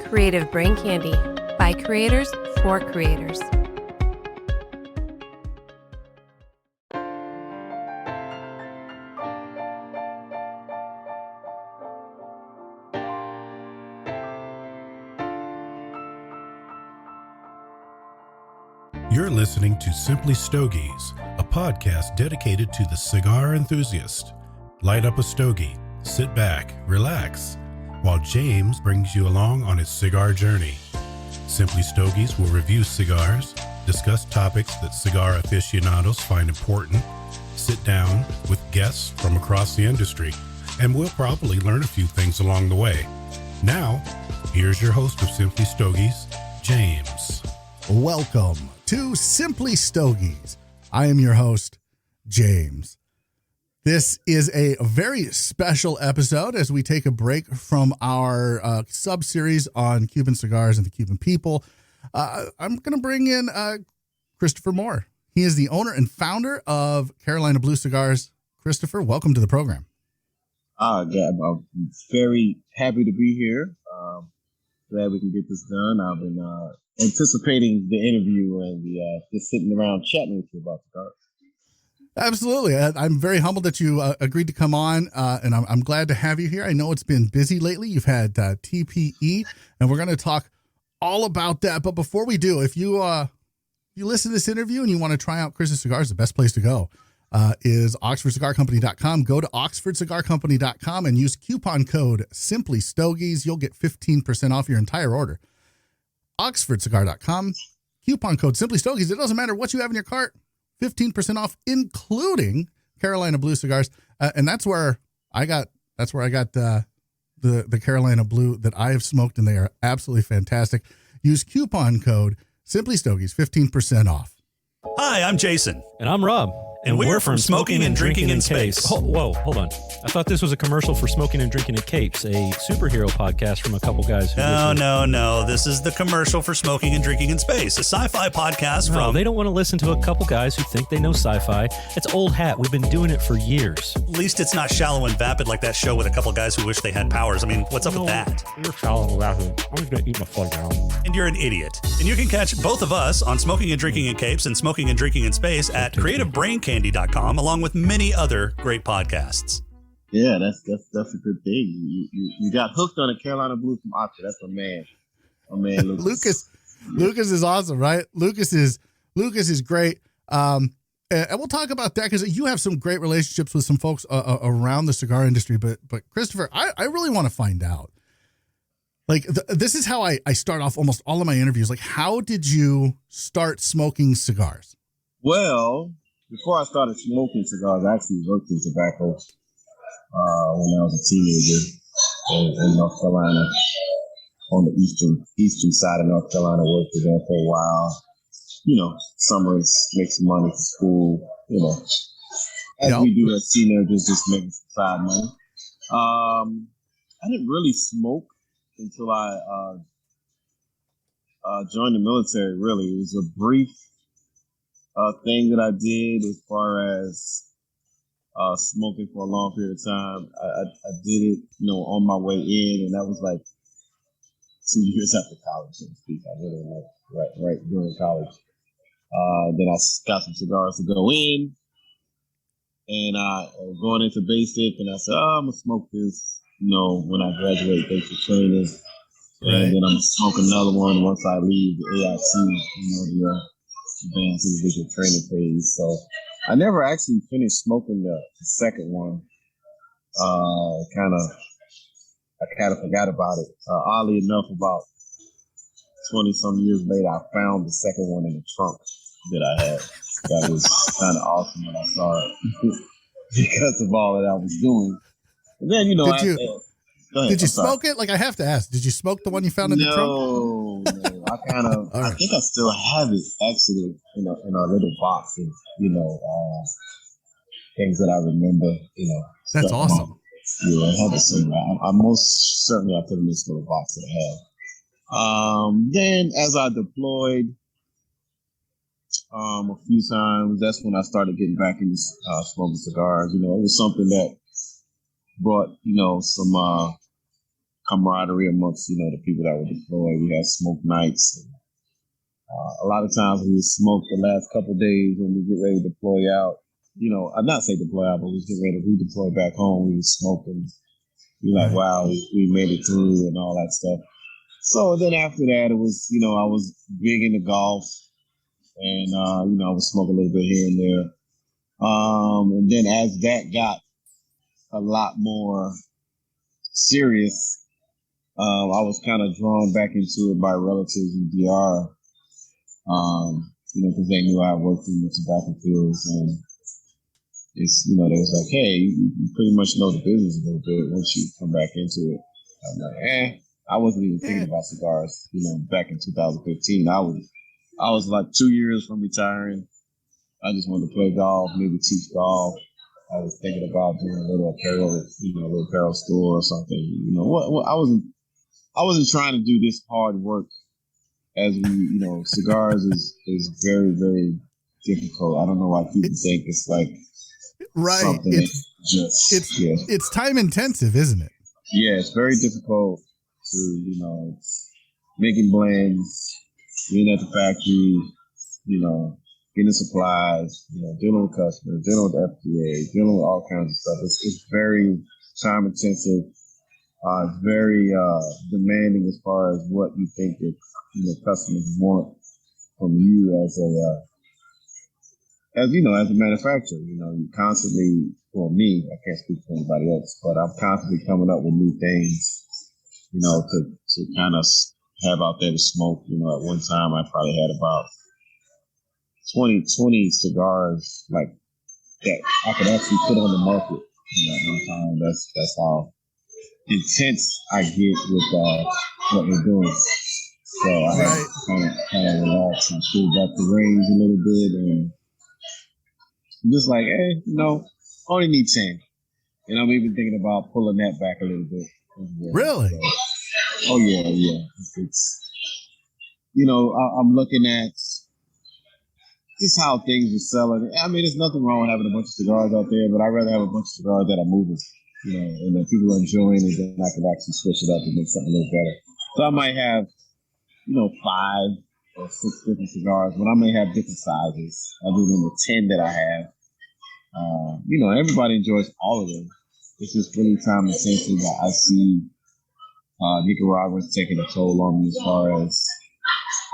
Creative Brain Candy by creators for creators. You're listening to Simply Stogies, a podcast dedicated to the cigar enthusiast. Light up a stogie, sit back, relax, while James brings you along on his cigar journey. Simply Stogies will review cigars, discuss topics that cigar aficionados find important, sit down with guests from across the industry, and we'll probably learn a few things along the way. Now, here's your host of Simply Stogies, James. Welcome to Simply Stogies. I am your host, James. This is a very special episode as we take a break from our sub-series on Cuban cigars and the Cuban people. I'm going to bring in Christopher Moore. He is the owner and founder of Carolina Blue Cigars. Christopher, welcome to the program. Yeah, I'm very happy to be here. Glad we can get this done. I've been anticipating the interview and just sitting around chatting with you about cigars. Absolutely. I'm very humbled that you agreed to come on, and I'm glad to have you here. I know it's been busy lately. You've had TPE, and we're going to talk all about that. But before we do, if you listen to this interview and you want to try out Chris's Cigars, the best place to go is OxfordCigarCompany.com. Go to OxfordCigarCompany.com and use coupon code Simply Stogies. You'll get 15% off your entire order. OxfordCigar.com, coupon code Simply Stogies. It doesn't matter what you have in your cart. 15% off, including Carolina Blue Cigars, and that's where I got the Carolina Blue that I have smoked, and they are absolutely fantastic. Use coupon code Simply Stogies, 15% off. Hi, I'm Jason. And I'm Rob. And we're from Smoking and Drinking in Space. Whoa, hold on. I thought this was a commercial for Smoking and Drinking in Capes, a superhero podcast from a couple guys who No. This is the commercial for Smoking and Drinking in Space, a sci-fi podcast No, they don't want to listen to a couple guys who think they know sci-fi. It's old hat. We've been doing it for years. At least it's not shallow and vapid like that show with a couple guys who wish they had powers. I mean, what's up with that? You're shallow and vapid. I'm just going to eat my foot down. And you're an idiot. And you can catch both of us on Smoking and Drinking in Capes and Smoking and Drinking in Space at CreativeBrainCandy.com, along with many other great podcasts. Yeah, that's a good thing. You got hooked on a Carolina Blue from Oxford. That's my man Lucas. Lucas is awesome, right? Lucas is great. And we'll talk about that because you have some great relationships with some folks around the cigar industry. But Christopher, I really want to find out. Like, this is how I start off almost all of my interviews. Like, how did you start smoking cigars? Well, before I started smoking cigars, I actually worked in tobacco when I was a teenager in North Carolina, on the eastern side of North Carolina. Worked there for a while. You know, summers, make some money for school. You know, as we do as teenagers, just making some side money. I didn't really smoke until I joined the military. Really, it was a brief thing that I did as far as smoking for a long period of time. I did it, on my way in, and that was like 2 years after college, so to speak. I really right during college. Then I got some cigars to go in, and I was going into basic, and I said, I'm gonna smoke this, when I graduate basic training, and then I'm gonna smoke another one once I leave the AIT, the advanced individual training phase. So I never actually finished smoking the second one. I kind of forgot about it. Oddly enough, about 20 some years later, I found the second one in the trunk that I had. That was kind of awesome when I saw it because of all that I was doing. And then, did you smoke it? Like, I have to ask, did you smoke the one you found in the trunk? No. I think I still have it actually in a little box of, things that I remember, That's awesome. Yeah, I have it somewhere. I most certainly I put in this little box that I have. Then as I deployed a few times, that's when I started getting back into smoking cigars. It was something that brought, some camaraderie amongst, the people that were deployed. We had smoke nights. And, a lot of times we would smoke the last couple of days when we get ready to deploy out. I'd not say deploy out, but we get ready to redeploy back home. We would smoke and be like, wow, we made it through and all that stuff. So then after that, it was, I was big into golf and, I would smoke a little bit here and there. And then as that got a lot more serious, I was kind of drawn back into it by relatives in DR, because they knew I worked in the tobacco fields, and it's, they was like, hey, you pretty much know the business a little bit once you come back into it. I'm like, I wasn't even thinking about cigars, back in 2015. I was like 2 years from retiring. I just wanted to play golf, maybe teach golf. I was thinking about doing a little apparel store or something. I wasn't trying to do this hard work as cigars is very, very difficult. I don't know why people think it's like something it's time intensive, isn't it? Yeah, it's very difficult to, making blends, being at the factory, getting supplies, dealing with customers, dealing with FDA, dealing with all kinds of stuff. It's very time intensive. It's very demanding as far as what you think your customers want from you as a manufacturer. You constantly, for me, I can't speak for anybody else, but I'm constantly coming up with new things, to kind of have out there to smoke. At one time I probably had about 20 cigars like that I could actually put on the market. At one time. That's how intense I get with what we're doing. So I had to kind of relax and pull back the reins a little bit, and I'm just like, hey, only need 10. And I'm even thinking about pulling that back a little bit. Really? So, yeah. It's I'm looking at just how things are selling. I mean, there's nothing wrong with having a bunch of cigars out there, but I'd rather have a bunch of cigars that are moving, and that people are enjoying, and then I can actually switch it up and make something a little better. So I might have, 5 or 6 different cigars, but I may have different sizes other than the 10 that I have. Everybody enjoys all of them. It's just really time intensive that I see Nicaraguans taking a toll on me as far as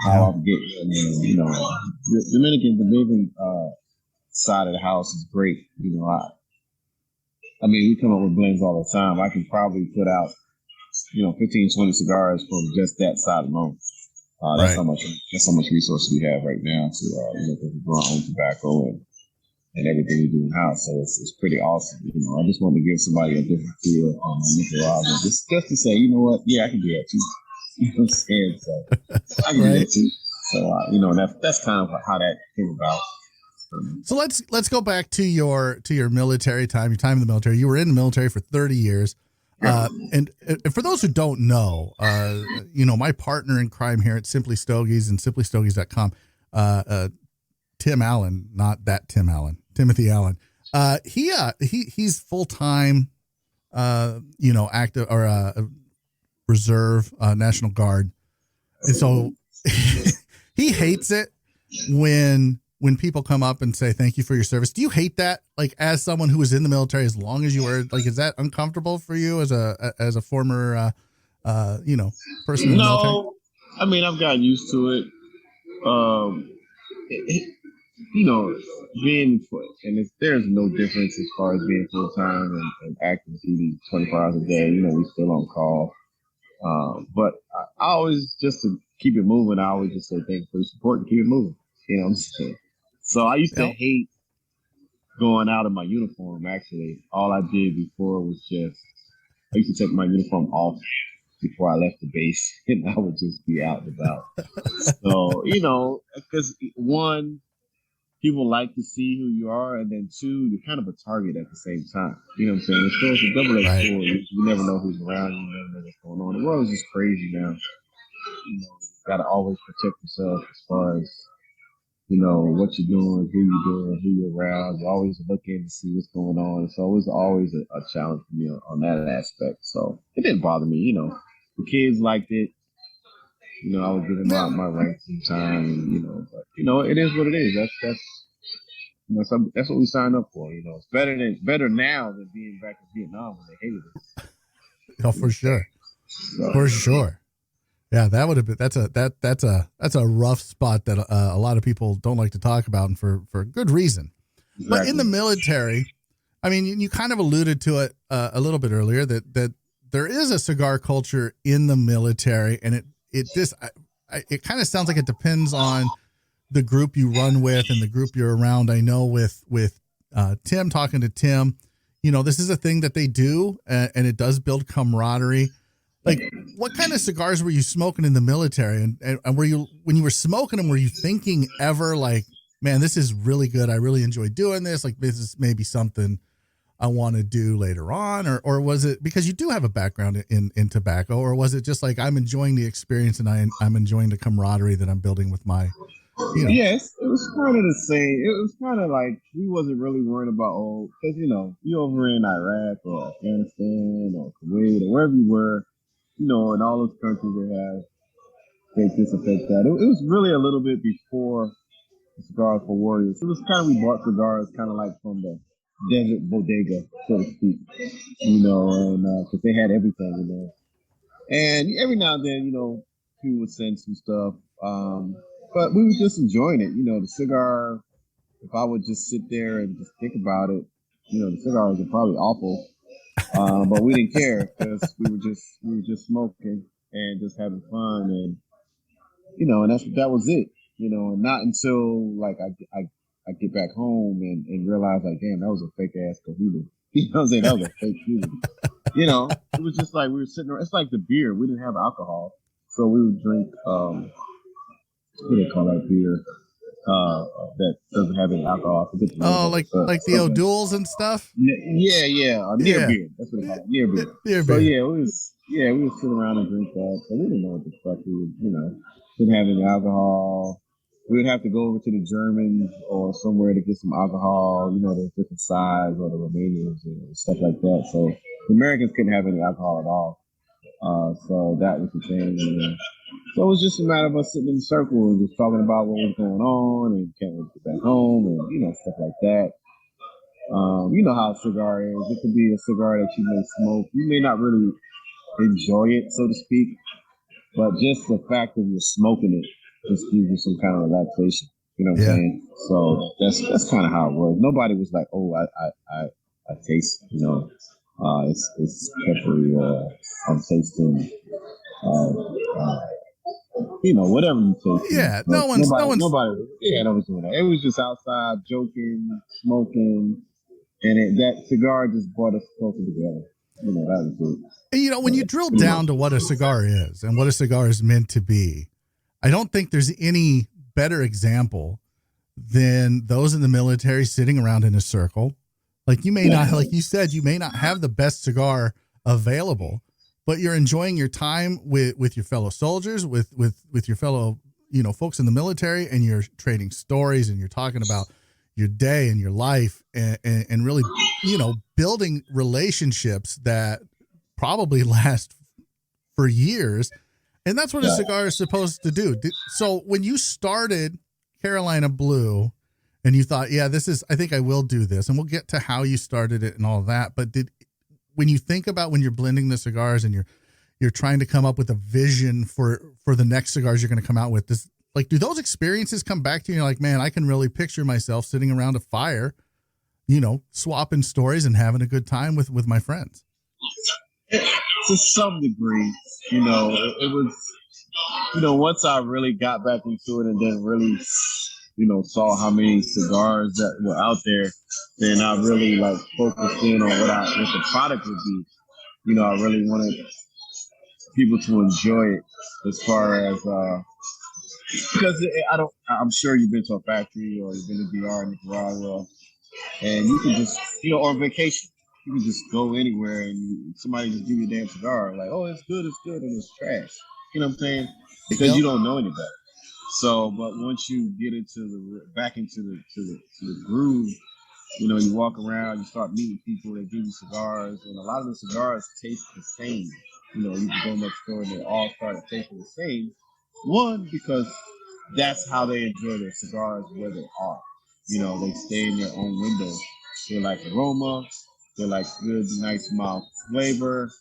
how I'm getting, the Dominican side of the house is great. I mean, we come up with blends all the time. I can probably put out, 15, 20 cigars from just that side alone. That's how much resources we have right now to, because we grow our own tobacco and everything we do in house. So it's pretty awesome. I just want to give somebody a different feel on Nicaragua, just to say, you know what? Yeah, I can do that too. You know what I'm saying? So I can do that too. So that's kind of how that came about. So let's go back to your military time. Your time in the military. You were in the military for 30 years. And for those who don't know, my partner in crime here at Simply Stogies and simplystogies.com, Tim Allen, not that Tim Allen, Timothy Allen. He's full-time, active or reserve, National Guard. And so he hates it when people come up and say, thank you for your service. Do you hate that? Like, as someone who was in the military as long as you were, like, is that uncomfortable for you as a former, person in the military? No, I mean, I've gotten used to it. There's no difference as far as being full time and active duty 24 hours a day. We still on call. But I always, just to keep it moving, I always just say thank you for the support and keep it moving. You know what I'm saying? So I used to hate going out in my uniform. Actually, all I did before was I used to take my uniform off before I left the base, and I would just be out and about. So, because one, people like to see who you are, and then two, you're kind of a target at the same time. You know what I'm saying? It's a double-edged sword. You never know who's around you. You never know what's going on. The world is just crazy now. You got to always protect yourself as far as what you're doing, who you're doing, who you're around. You're always looking to see what's going on. So it was always a challenge for me on that aspect. So it didn't bother me. The kids liked it. I was giving my rank sometime, but it is what it is. That's what we signed up for. It's better now than being back in Vietnam when they hated us. Oh, for sure. So, For sure. Yeah, that would have been that's a rough spot that a lot of people don't like to talk about, and for good reason. exactly. But in the military, I mean, you kind of alluded to it a little bit earlier that there is a cigar culture in the military, and it kind of sounds like it depends on the group you run with and the group you're around. I know with Tim, talking to Tim, this is a thing that they do, and it does build camaraderie. Like, what kind of cigars were you smoking in the military? And when you were smoking them, were you thinking ever like, man, this is really good, I really enjoy doing this, like this is maybe something I want to do later on? Or was it because you do have a background in tobacco, or was it just like, I'm enjoying the experience and I'm enjoying the camaraderie that I'm building with my, Yes, it was kind of the same. It was kind of like we wasn't really worried about, because, you over in Iraq or Afghanistan or Kuwait or wherever you were, in all those countries they disinfect that. It was really a little bit before the Cigars for Warriors. It was kind of, we bought cigars kind of like from the desert bodega, so to speak, and because they had everything in there. And every now and then, people would send some stuff. But we were just enjoying it. The cigar, if I would just sit there and just think about it, the cigars are probably awful. But we didn't care because we were just smoking and just having fun, and and that was it. And not until like I get back home and realize, like, damn, that was a fake ass Cohiba. You know what I'm saying? That was a fake Cuban. It was just like we were sitting around. It's like the beer. We didn't have alcohol, so we would drink what do they call that beer that doesn't have any alcohol? I forget the name. Oh, like the O'Douls and stuff. Yeah, near beer. That's what they call it, near beer. Near So beer. we would sit around and drink that. So we didn't know what the fuck we would, didn't have any alcohol. We would have to go over to the Germans or somewhere to get some alcohol. There's different sides, or the Romanians and stuff like that. So the Americans couldn't have any alcohol at all. So that was the thing. So it was just a matter of us sitting in a circle and just talking about what was going on and can't wait to get back home and stuff like that. You know how a cigar is. It could be a cigar that you may smoke. You may not really enjoy it, so to speak, but just the fact that you're smoking it just gives you some kind of relaxation. You know what I'm saying? So that's kind of how it was. Nobody was like, oh, I taste, it's peppery, or I'm tasting, whatever you taste. Yeah, nobody was doing that. It was just outside joking, smoking, and that cigar just brought us closer together. That was it. And when you drill down to what a cigar is and what a cigar is meant to be, I don't think there's any better example than those in the military sitting around in a circle. Like, you may not, like you said, you may not have the best cigar available, but you're enjoying your time with your fellow soldiers, with your fellow, folks in the military, and you're trading stories and you're talking about your day and your life and really, building relationships that probably last for years. And that's what a cigar is supposed to do. So when you started Carolina Blue and you thought, I think I will do this, and we'll get to how you started it and all that. But when you think about when you're blending the cigars and you're trying to come up with a vision for the next cigars you're going to come out with, do those experiences come back to you? You're like, man, I can really picture myself sitting around a fire, swapping stories and having a good time with my friends. To some degree, it was, once I really got back into it and then really, saw how many cigars that were out there, then I really focused in on what the product would be. I really wanted people to enjoy it as far as, because I'm sure you've been to a factory or you've been to DR in Nicaragua, and you can just, or on vacation, you can just go anywhere and somebody just give you a damn cigar. Like, oh, it's good, and it's trash. You know what I'm saying? Because you don't know any better. So, but once you get into back into the groove, you know, you walk around, you start meeting people, they give you cigars, and a lot of the cigars taste the same. You know, you can go next door and they all start tasting the same. One, because that's how they enjoy their cigars where they are. You know, they stay in their own window. They like aroma, they like good, nice, mild flavor,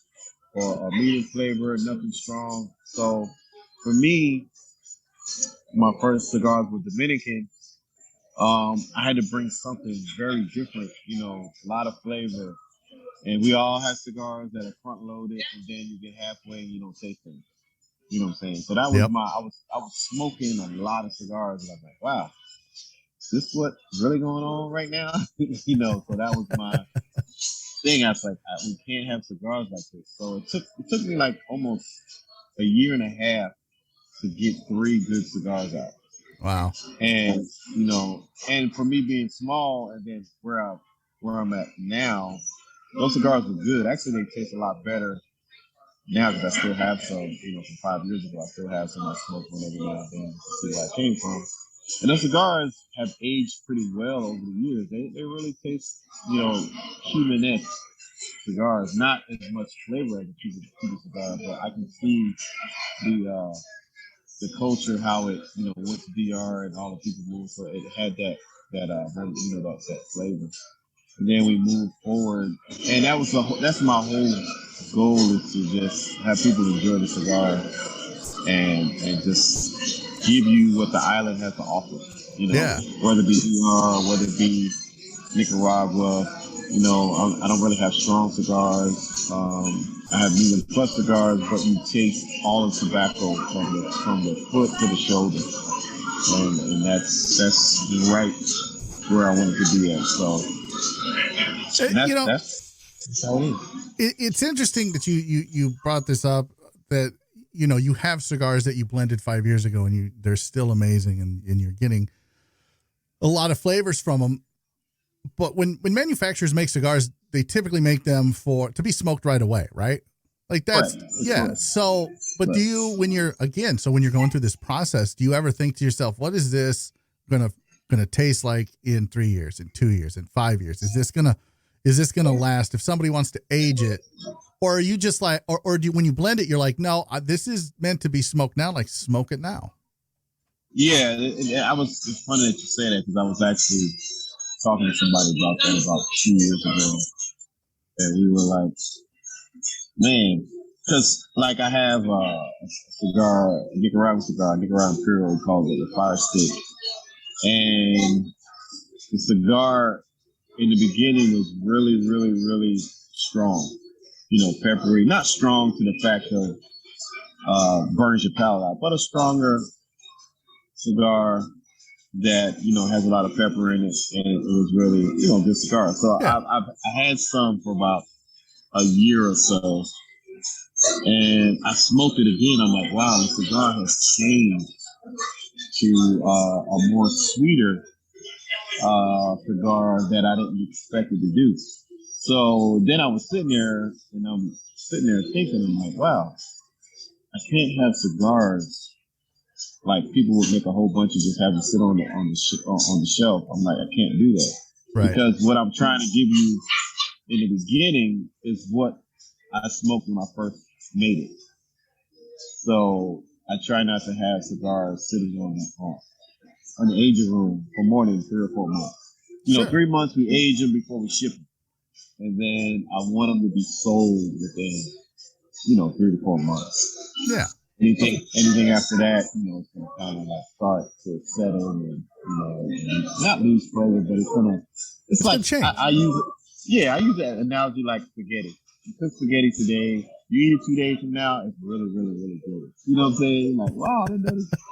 or a medium flavor, nothing strong. So for me, my first cigars were Dominican. I had to bring something very different, you know, a lot of flavor. And we all have cigars that are front loaded, and then you get halfway and you don't taste them. You know what I'm saying? So that was Yep. I was smoking a lot of cigars, and I'm like, wow, is this what's really going on right now? You know, so that was my thing. I was like, we can't have cigars like this. So it took me like almost a year and a half to get 3 good cigars out. Wow. And you know, and for me being small, and then where I'm at now, those cigars were good. Actually, they taste a lot better now because I still have some. You know, from 5 years ago, I still have some I smoke when every now and then to see where I came from. And those cigars have aged pretty well over the years. They really taste, you know, Cuban-esque cigars. Not as much flavor as a Cuban cigar, but I can see the culture, how it, you know, went to DR and all the people moved, so it had that you know, that flavor. And then we moved forward, and that's my whole goal, is to just have people enjoy the cigar and just give you what the island has to offer. You know, Yeah. whether it be DR, whether it be Nicaragua. You know, I don't really have strong cigars. I have medium plus cigars, but you taste all the tobacco from the foot to the shoulder, and that's right where I wanted to be at. So You know, that's how it is. it's interesting that you brought this up, that, you know, you have cigars that you blended 5 years ago and they're still amazing, and you're getting a lot of flavors from them. But when manufacturers make cigars, they typically make them to be smoked right away, right? Like that's, right. yeah. Right. So, but do you, when you're going through this process, do you ever think to yourself, what is this going to taste like in 3 years, in 2 years, in 5 years? Is this going to last if somebody wants to age it? Or are you just like, or do you, when you blend it, you're like, no, this is meant to be smoked now, like smoke it now? Yeah, it's funny that you say that, because I was actually talking to somebody about that about 2 years ago, and we were like, man, because like I have a cigar, a Nicaraguan Imperial, we call it the Fire Stick, and the cigar in the beginning was really, really, really strong, you know, peppery, not strong to the fact of burns your palate out, but a stronger cigar that, you know, has a lot of pepper in it, and it was really, you know, good cigar. So yeah. I had some for about a year or so, and I smoked it again. I'm like, wow, the cigar has changed to a more sweeter cigar that I didn't expect it to do. So then I was sitting there, and I'm sitting there thinking, I'm like, wow, I can't have cigars like people would make a whole bunch and just have it sit on the shelf. I'm like, I can't do that. Right. Because what I'm trying to give you in the beginning is what I smoked when I first made it. So I try not to have cigars sitting on the aging room for more than 3 or 4 months. You know, 3 months we age them before we ship them, and then I want them to be sold within, you know, 3 to 4 months. Yeah. Anything after that, you know, it's gonna kind of like start to settle and, you know, and not lose flavor, but it's like I use that analogy like spaghetti. You cook spaghetti today, you eat it 2 days from now, it's really, really, really good. You know what I'm saying? Like, wow,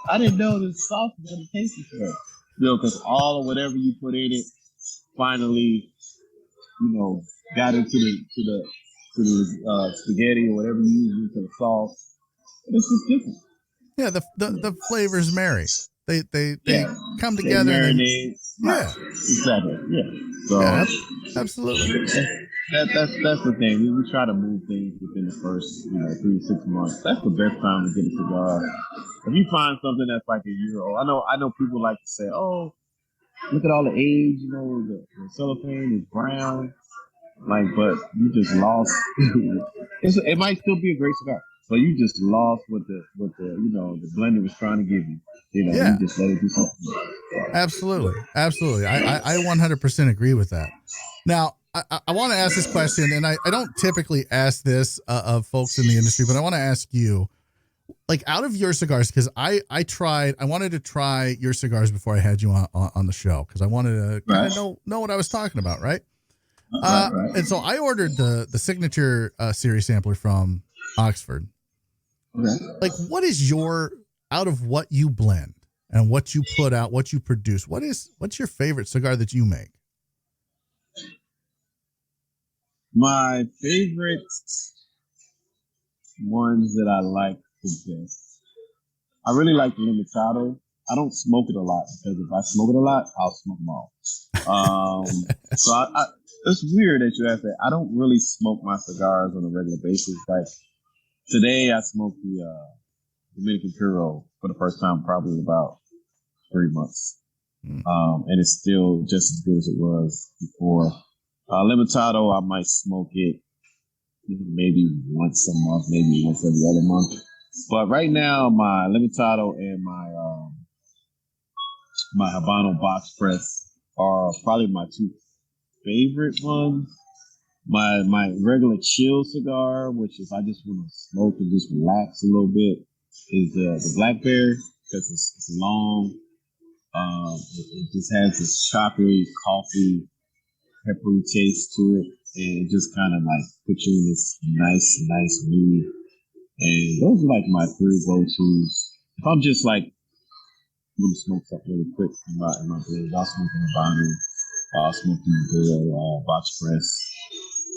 I didn't know this sauce was gonna taste this way. You know, because all of whatever you put in it finally, you know, got into the spaghetti or whatever you use into the sauce. It's just different. Yeah, the flavors marry. They come together. They marinate. Yeah, exactly. Yeah. So yeah, absolutely. That's the thing. We try to move things within the first 3 to 6 months. That's the best time to get a cigar. If you find something that's like a year old, I know people like to say, "Oh, look at all the age. The cellophane is brown." Like, but you just lost. It might still be a great cigar, but you just lost what the the blender was trying to give you. Yeah, You just let it do something. absolutely. I 100% agree with that. Now, I want to ask this question, and I don't typically ask this of folks in the industry, but I want to ask you, like, out of your cigars, because I wanted to try your cigars before I had you on the show, because I wanted to kind of know what I was talking about, right? Right. And so I ordered the signature series sampler from Oxford. Okay. Like, what is out of what you blend and what you put out, what you produce, what's your favorite cigar that you make? My favorite ones that I like the best. I really like the Limitado. I don't smoke it a lot because if I smoke it a lot, I'll smoke them all. So it's weird that you ask that. I don't really smoke my cigars on a regular basis. Like today, I smoked the Dominican Puro for the first time probably in about 3 months. And it's still just as good as it was before. Limitado, I might smoke it maybe once a month, maybe once every other month. But right now, my Limitado and my Habano box press are probably my two favorite ones. My regular chill cigar, which is I just want to smoke and just relax a little bit, is the Black Bear because it's long. It just has this chocolatey, coffee, peppery taste to it, and it just kind of like puts you in this nice mood. And those are like my three go-tos. If I'm just like want to smoke something really quick in my blade, I'll smoke in the Habano. I'll smoke in the box press.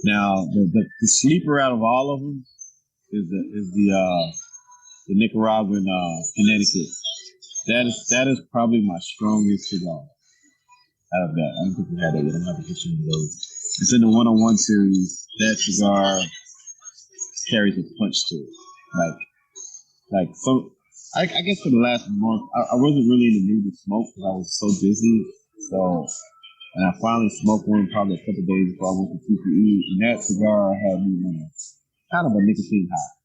Now the sleeper out of all of them is the Nicaraguan Connecticut. That is probably my strongest cigar out of that. I don't think we had that yet. I'm gonna have to get you one of those. It's in the 101 series. That cigar carries a punch to it. Like so. I guess for the last month, I wasn't really in the mood to smoke because I was so busy. And I finally smoked one probably a couple of days before I went to TPE, and that cigar had me on kind of a nicotine high.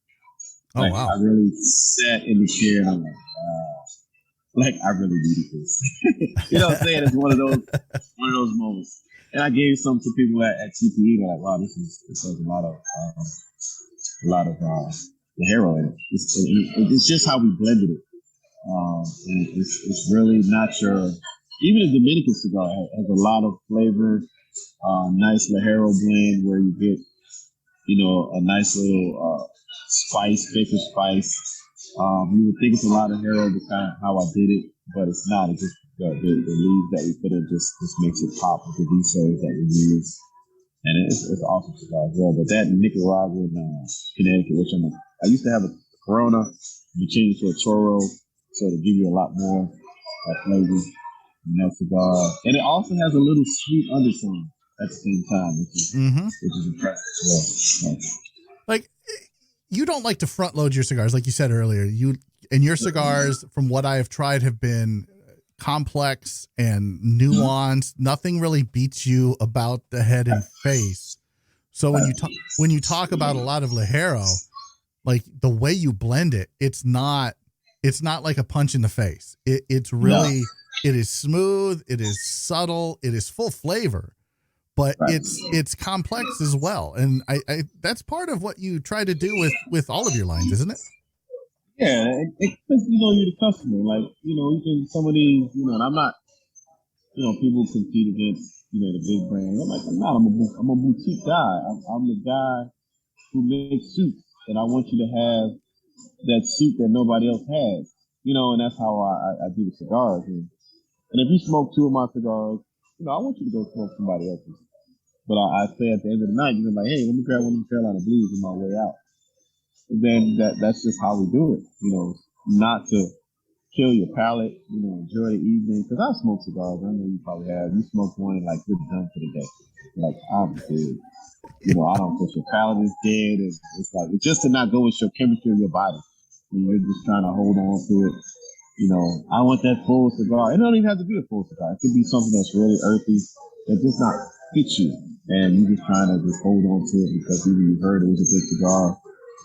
Oh, wow. I really sat in the chair and I'm like I really needed this. You know what I'm saying? It's one of those moments. And I gave some to people at TPE. They're like, wow, this has a lot of the hero in it. It's just how we blended it. And it's really not your. Even a Dominican cigar has a lot of flavor. Nice Lajero blend where you get, a nice little spice, bitter spice. You would think it's a lot of Hero because kind of how I did it, but it's not. It's just the leaves that we put in just makes it pop with the V-serves that we use. And it's awesome cigar as well. But that Nicaraguan Connecticut, which I used to have a Corona, we changed it to a Toro, so to give you a lot more flavor in that cigar. And it also has a little sweet undertone at the same time, which is impressive as well. Like, you don't like to front load your cigars, like you said earlier. Your cigars, from what I have tried, have been complex and nuanced. Nothing really beats you about the head and face. So when you talk about a lot of Lajero, like the way you blend it, it's not like a punch in the face. It's really it is smooth, it is subtle, it is full flavor, but it's complex as well. And I that's part of what you try to do with all of your lines, isn't it? Yeah, because you're the customer. Like you can some of these, and I'm not. People compete against the big brands. I'm not. I'm a boutique guy. I'm the guy who makes suits, and I want you to have that suit that nobody else has. And that's how I do the cigars. And if you smoke two of my cigars, I want you to go smoke somebody else's. But I say at the end of the night, you're like, hey, let me grab one of them Carolina Blues on my way out. And then that's just how we do it. Not to kill your palate. Enjoy the evening. Because I smoke cigars. I know you probably have. You smoke one and like you're done for the day. Like I'm good. I don't think your palate is dead. It's like it's just to not go with your chemistry of your body. You're just trying to hold on to it. I want that full cigar. It don't even have to be a full cigar. It could be something that's really earthy that just not fit you, and you're just trying to just hold on to it because either you heard it was a good cigar,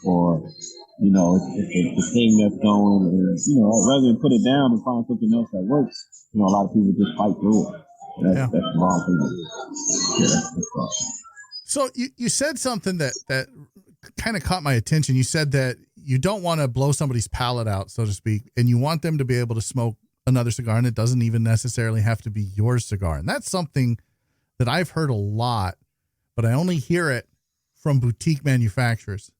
or it's the thing that's going. And rather than put it down and find something else that works, a lot of people just fight through it. That's the wrong thing to do. Yeah, that's wrong. So you said something that kind of caught my attention. You said that you don't want to blow somebody's palate out, so to speak, and you want them to be able to smoke another cigar, and it doesn't even necessarily have to be your cigar. And that's something that I've heard a lot, but I only hear it from boutique manufacturers.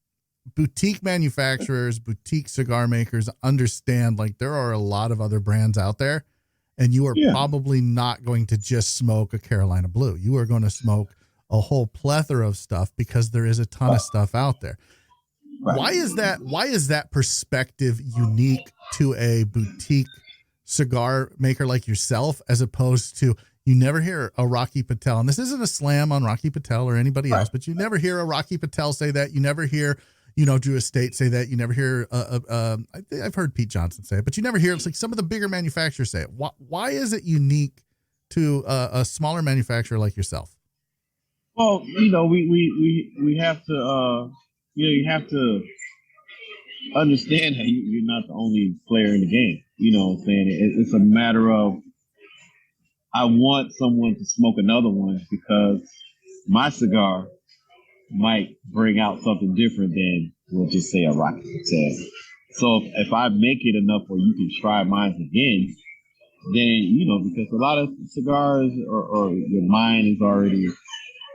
Boutique manufacturers, boutique cigar makers understand, like, there are a lot of other brands out there, and you are probably not going to just smoke a Carolina Blue. You are going to smoke a whole plethora of stuff because there is a ton of stuff out there. Right. Why is that perspective unique to a boutique cigar maker like yourself, as opposed to, you never hear a Rocky Patel, and this isn't a slam on Rocky Patel or anybody else, but you never hear a Rocky Patel say that. You never hear, Drew Estate say that. You never hear, I've heard Pete Johnson say it, but you never hear, it's like some of the bigger manufacturers say it. Why is it unique to a smaller manufacturer like yourself? Well, we have to, you have to understand that you're not the only player in the game. You know what I'm saying? It's a matter of, I want someone to smoke another one because my cigar might bring out something different than, we'll just say, a Rocky Patel. So if I make it enough where you can try mine again, then, because a lot of cigars or your mind is already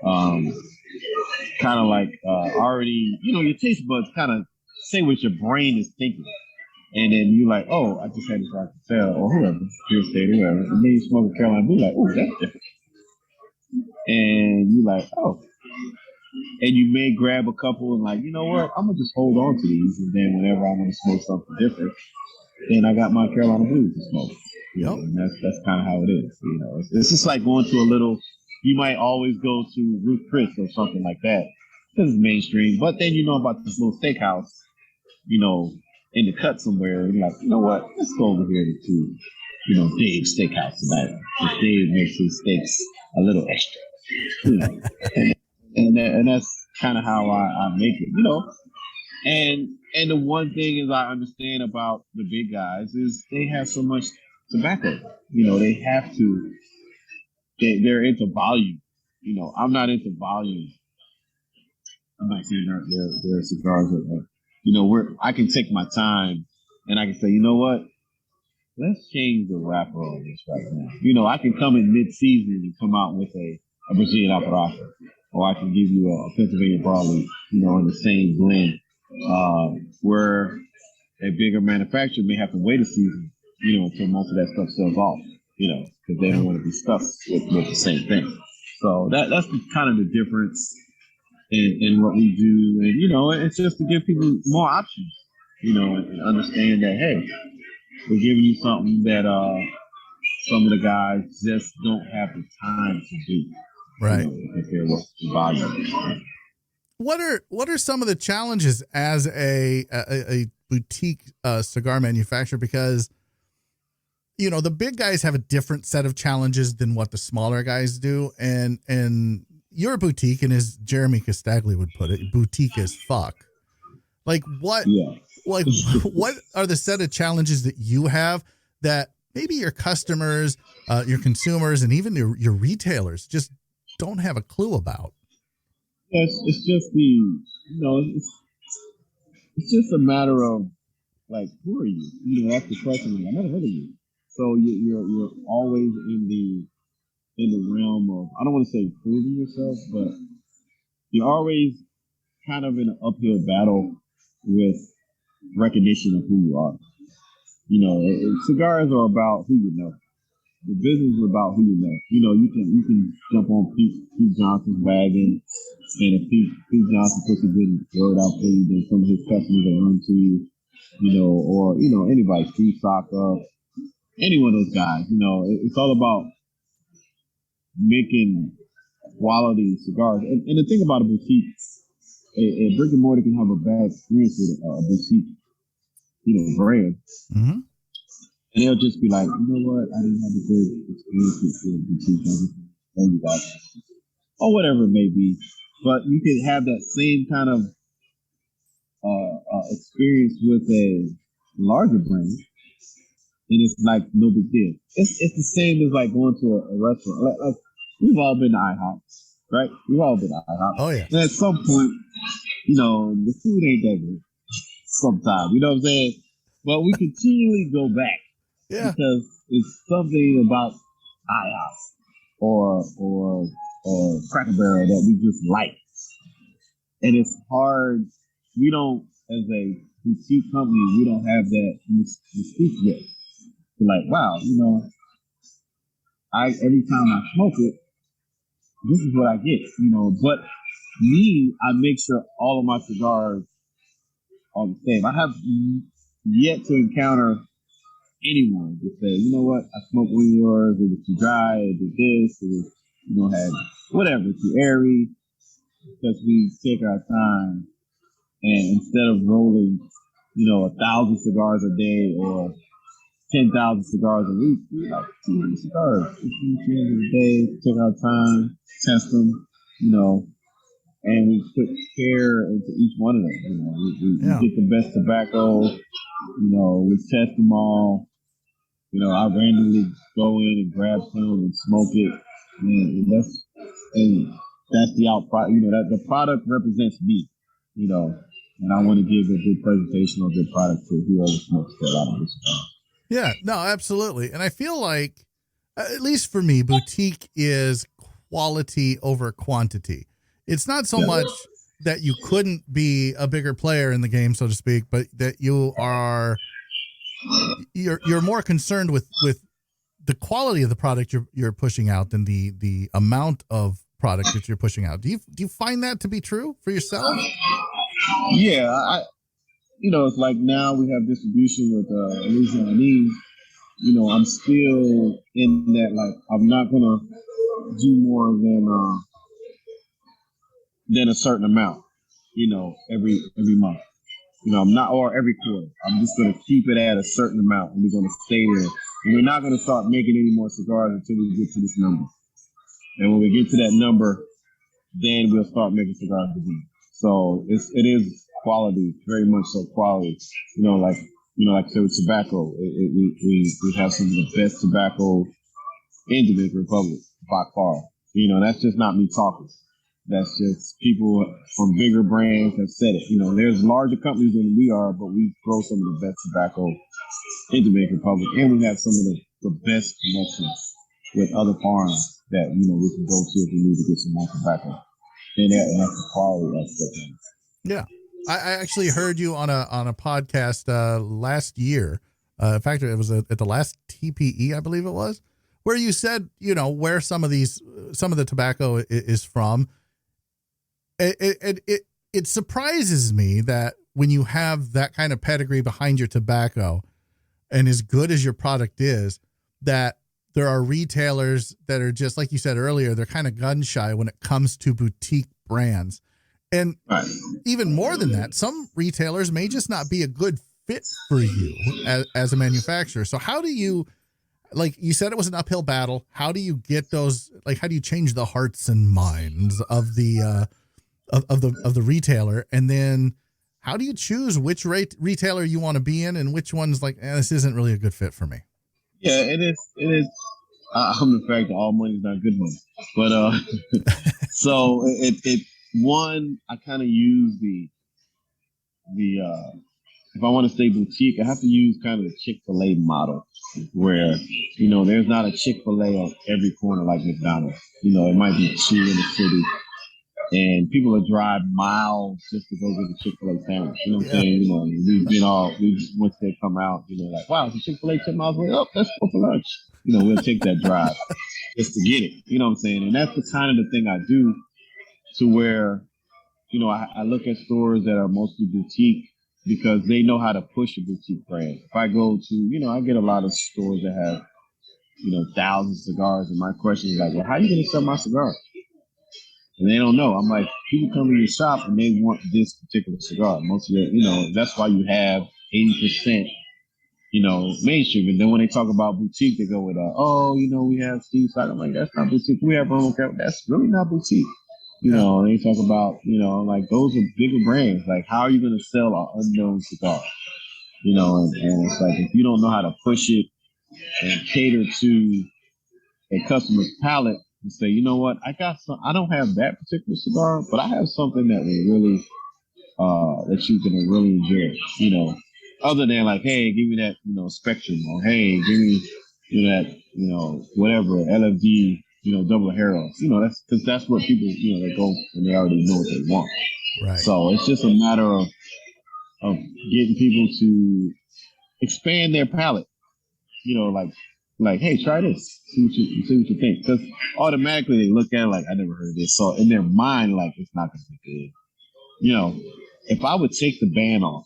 kind of like already, your taste buds kind of say what your brain is thinking. And then you're like, oh, I just had this Rocky Patel or whoever, Drew Estate, whoever. And then you smoke a Carolina Blue, like, oh, that's different. And you're like, oh. And you may grab a couple and like, you know what, I'm going to just hold on to these. And then whenever I want to smoke something different, then I got my Carolina Blue to smoke. And that's kind of how it is. It's just like going to a little, you might always go to Ruth Chris or something like that. Because it's mainstream. But then you know about this little steakhouse, in the cut somewhere. And you're like, you know what, let's go over here to, Dave's Steakhouse tonight. Because Dave makes his steaks a little extra. And that's kind of how I make it, And the one thing is I understand about the big guys is they have so much tobacco. They have to, they're into volume. I'm not into volume. I'm not saying their cigars are, I can take my time and I can say, you know what? Let's change the wrapper on this right now. I can come in mid-season and come out with a Brazilian Aparato, or I can give you a Pennsylvania Broadleaf, in the same blend, where a bigger manufacturer may have to wait a season, until most of that stuff sells off, because they don't want to be stuck with the same thing. So that's kind of the difference in what we do. And, it's just to give people more options, and understand that, hey, we're giving you something that some of the guys just don't have the time to do. Right. If they're working volume. What are some of the challenges as a boutique cigar manufacturer? Because, the big guys have a different set of challenges than what the smaller guys do. And you're a boutique, and as Jeremy Castagli would put it, boutique as fuck. Like what are the set of challenges that you have that maybe your customers, your consumers, and even your retailers just don't have a clue about? It's just it's just a matter of, like, who are you? That's the question. Like, I never heard of you. So you're always in the realm of, I don't want to say proving yourself, but you're always kind of in an uphill battle with recognition of who you are. Cigars are about who you know. The business is about who you know. You can jump on Pete Johnson's wagon, and if Pete Johnson puts a good word out for you, then some of his customers will run to you, or anybody, Steve Saka, any one of those guys. It's all about making quality cigars. And the thing about a boutique, a brick and mortar can have a bad experience with a boutique, brand. Mm-hmm. And they'll just be like, you know what, I didn't have a good experience with a boutique, or whatever it may be. But you can have that same kind of experience with a larger brand, and it's like no big deal. It's the same as like going to a restaurant. Like we've all been to IHOP, right? We've all been to IHOP. Oh yeah. And at some point, the food ain't that good. Sometimes, you know what I'm saying? But we continually go back. Yeah. Because it's something about IHOP or Cracker Barrel that we just like. And it's hard. We don't, as a boutique company, we don't have that mystique yet. We're like, wow, every time I smoke it, this is what I get, But me, I make sure all of my cigars are the same. I have yet to encounter anyone to say, you know what, I smoked one of yours, it was too dry, it did this, it was, had whatever, too airy, because we take our time, and instead of rolling, 1,000 cigars a day or 10,000 cigars a week, we like 200 cigars, 300 a day, take our time, test them, and we put care into each one of them, we get the best tobacco, we test them all. I randomly go in and grab some and smoke it, and that's the out product. That the product represents me, and I want to give a good presentation or good product to whoever smokes that out of this. Yeah, no, absolutely. And I feel like, at least for me, boutique is quality over quantity. It's not so much that you couldn't be a bigger player in the game, so to speak, but that you're more concerned with the quality of the product you're pushing out than the amount of product that you're pushing out. Do you find that to be true for yourself? Yeah, it's like now we have distribution with Louisianese. I'm still in that, like, I'm not gonna do more than a certain amount, every month. I'm not, or every quarter. I'm just going to keep it at a certain amount, and we're going to stay there. And we're not going to start making any more cigars until we get to this number. And when we get to that number, then we'll start making cigars again. So it is quality, very much so quality. Like I said with tobacco, we have some of the best tobacco in Dominican Republic by far. That's just not me talking. That's just people from bigger brands have said it. There's larger companies than we are, but we grow some of the best tobacco in Dominican Republic, and we have some of the best connections with other farms that we can go to if we need to get some more tobacco. And that's the quality aspect. Yeah, I actually heard you on a podcast last year. In fact, it was at the last TPE, I believe it was, where you said where some of the tobacco is from. It surprises me that when you have that kind of pedigree behind your tobacco, and as good as your product is, that there are retailers that are just like you said earlier, they're kind of gun shy when it comes to boutique brands. And even more than that, some retailers may just not be a good fit for you as a manufacturer. So how do you, like you said, it was an uphill battle. How do you get those, like, how do you change the hearts and minds of the of the retailer, and then how do you choose which retailer you want to be in and which one's like, this isn't really a good fit for me? Yeah, it is. I'm the fact that all money is not good money, but so it one, I kind of use the if I want to stay boutique, I have to use kind of the Chick-fil-A model, where there's not a Chick-fil-A on every corner like McDonald's. It might be two in the city. And people will drive miles just to go get a Chick-fil-A sandwich. You know what I'm saying? Once they come out, like, wow, it's a Chick-fil-A 10 miles away. Oh, let's go for lunch. We'll take that drive just to get it. You know what I'm saying? And that's the kind of the thing I do, to where, I look at stores that are mostly boutique because they know how to push a boutique brand. If I go to, I get a lot of stores that have, thousands of cigars. And my question is like, well, how are you going to sell my cigar? and they don't know. I'm like, people come to your shop and they want this particular cigar. Most of your, that's why you have 80%, mainstream. And then when they talk about boutique, they go with, we have Steve Stock. I'm like, that's not boutique. We have Roman Capital. That's really not boutique. And they talk about, like those are bigger brands. Like, how are you going to sell an unknown cigar? And it's like, if you don't know how to push it and cater to a customer's palate and say, you know what, I don't have that particular cigar, but I have something that will really, that you can really enjoy, other than like, hey, give me that, Spectrum, or hey, give me, that, whatever, LFD, double Hero, that's because that's what people, they go and they already know what they want. Right. So it's just a matter of getting people to expand their palate, like, hey, try this, see what you think, because automatically they look at it like, I never heard of this. So in their mind, like, it's not going to be good. If I would take the ban off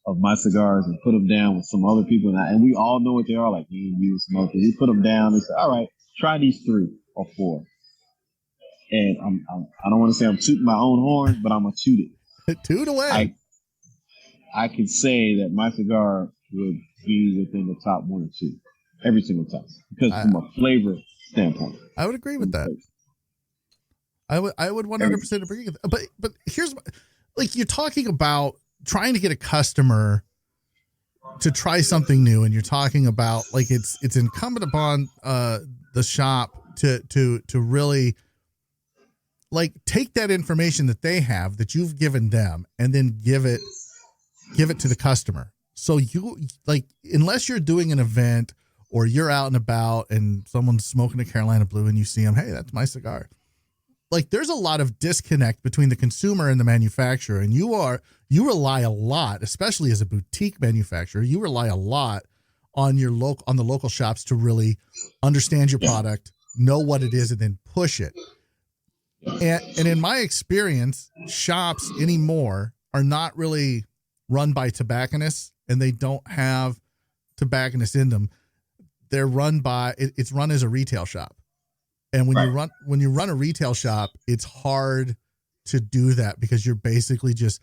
of my cigars and put them down with some other people, and we all know what they are, like me and you, smoking, we put them down and say, all right, try these 3 or 4. And I don't want to say I'm tooting my own horn, but I'm gonna toot it. Toot away. I can say that my cigar would be within the top 1 or 2 every single time, because from a flavor standpoint, I would agree with that. I would 100% agree with that. But here's, like, you're talking about trying to get a customer to try something new, and you're talking about, like, it's incumbent upon the shop to really, like, take that information that they have that you've given them and then give it to the customer. So you, like, unless you're doing an event or you're out and about and someone's smoking a Carolina Blue and you see them, hey, that's my cigar. Like, there's a lot of disconnect between the consumer and the manufacturer, and you rely a lot, especially as a boutique manufacturer, you rely a lot on the local shops to really understand your product, know what it is, and then push it. And in my experience, shops anymore are not really run by tobacconists, and they don't have tobacconists in them. They're run by, it's run as a retail shop. And when you run a retail shop, it's hard to do that because you're basically just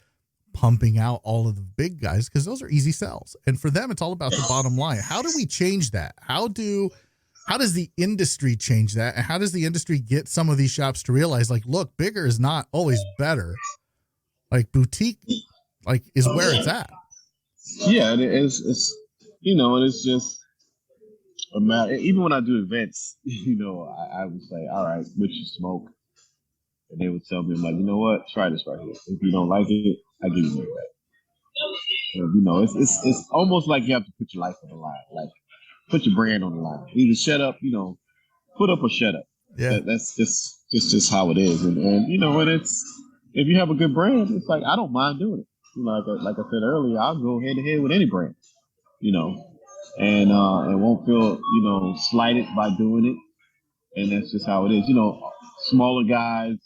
pumping out all of the big guys, because those are easy sells. And for them, it's all about the bottom line. How do we change that? How does the industry change that? And how does the industry get some of these shops to realize, like, look, bigger is not always better. Like, boutique, like, is where it's at. Yeah, it's and it's just a matter. Even when I do events, I would say, all right, what you smoke? And they would tell me, I'm like, you know what? Try this right here. If you don't like it, I give you money back. And, it's almost like you have to put your life on the line. Like, put your brand on the line. Either shut up, put up or shut up. Yeah. That's just how it is. And and it's, if you have a good brand, it's like, I don't mind doing it. Like I said earlier, I'll go head to head with any brand, and won't feel, slighted by doing it. And that's just how it is. Smaller guys,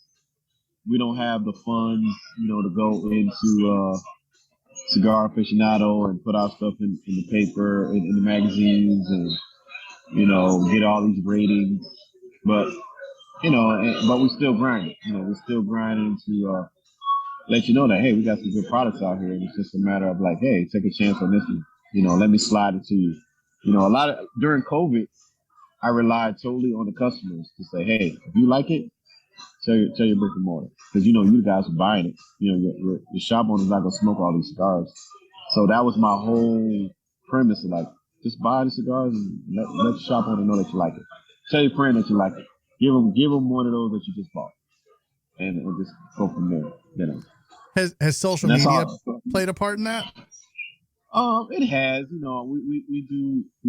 we don't have the funds, to go into Cigar Aficionado and put our stuff in the paper, in the magazines, and get all these ratings. But but we still grinding. We're still grinding to let you know that, hey, we got some good products out here, and it's just a matter of, like, hey, take a chance on this one. Let me slide it to you. During COVID, I relied totally on the customers to say, hey, if you like it, tell your brick and mortar, because you guys are buying it. Your shop owner's not gonna smoke all these cigars. So that was my whole premise of, like, just buy the cigars and let the shop owner know that you like it. Tell your friend that you like it. Give them one of those that you just bought, and just go from there. Has social media played a part in that? It has. We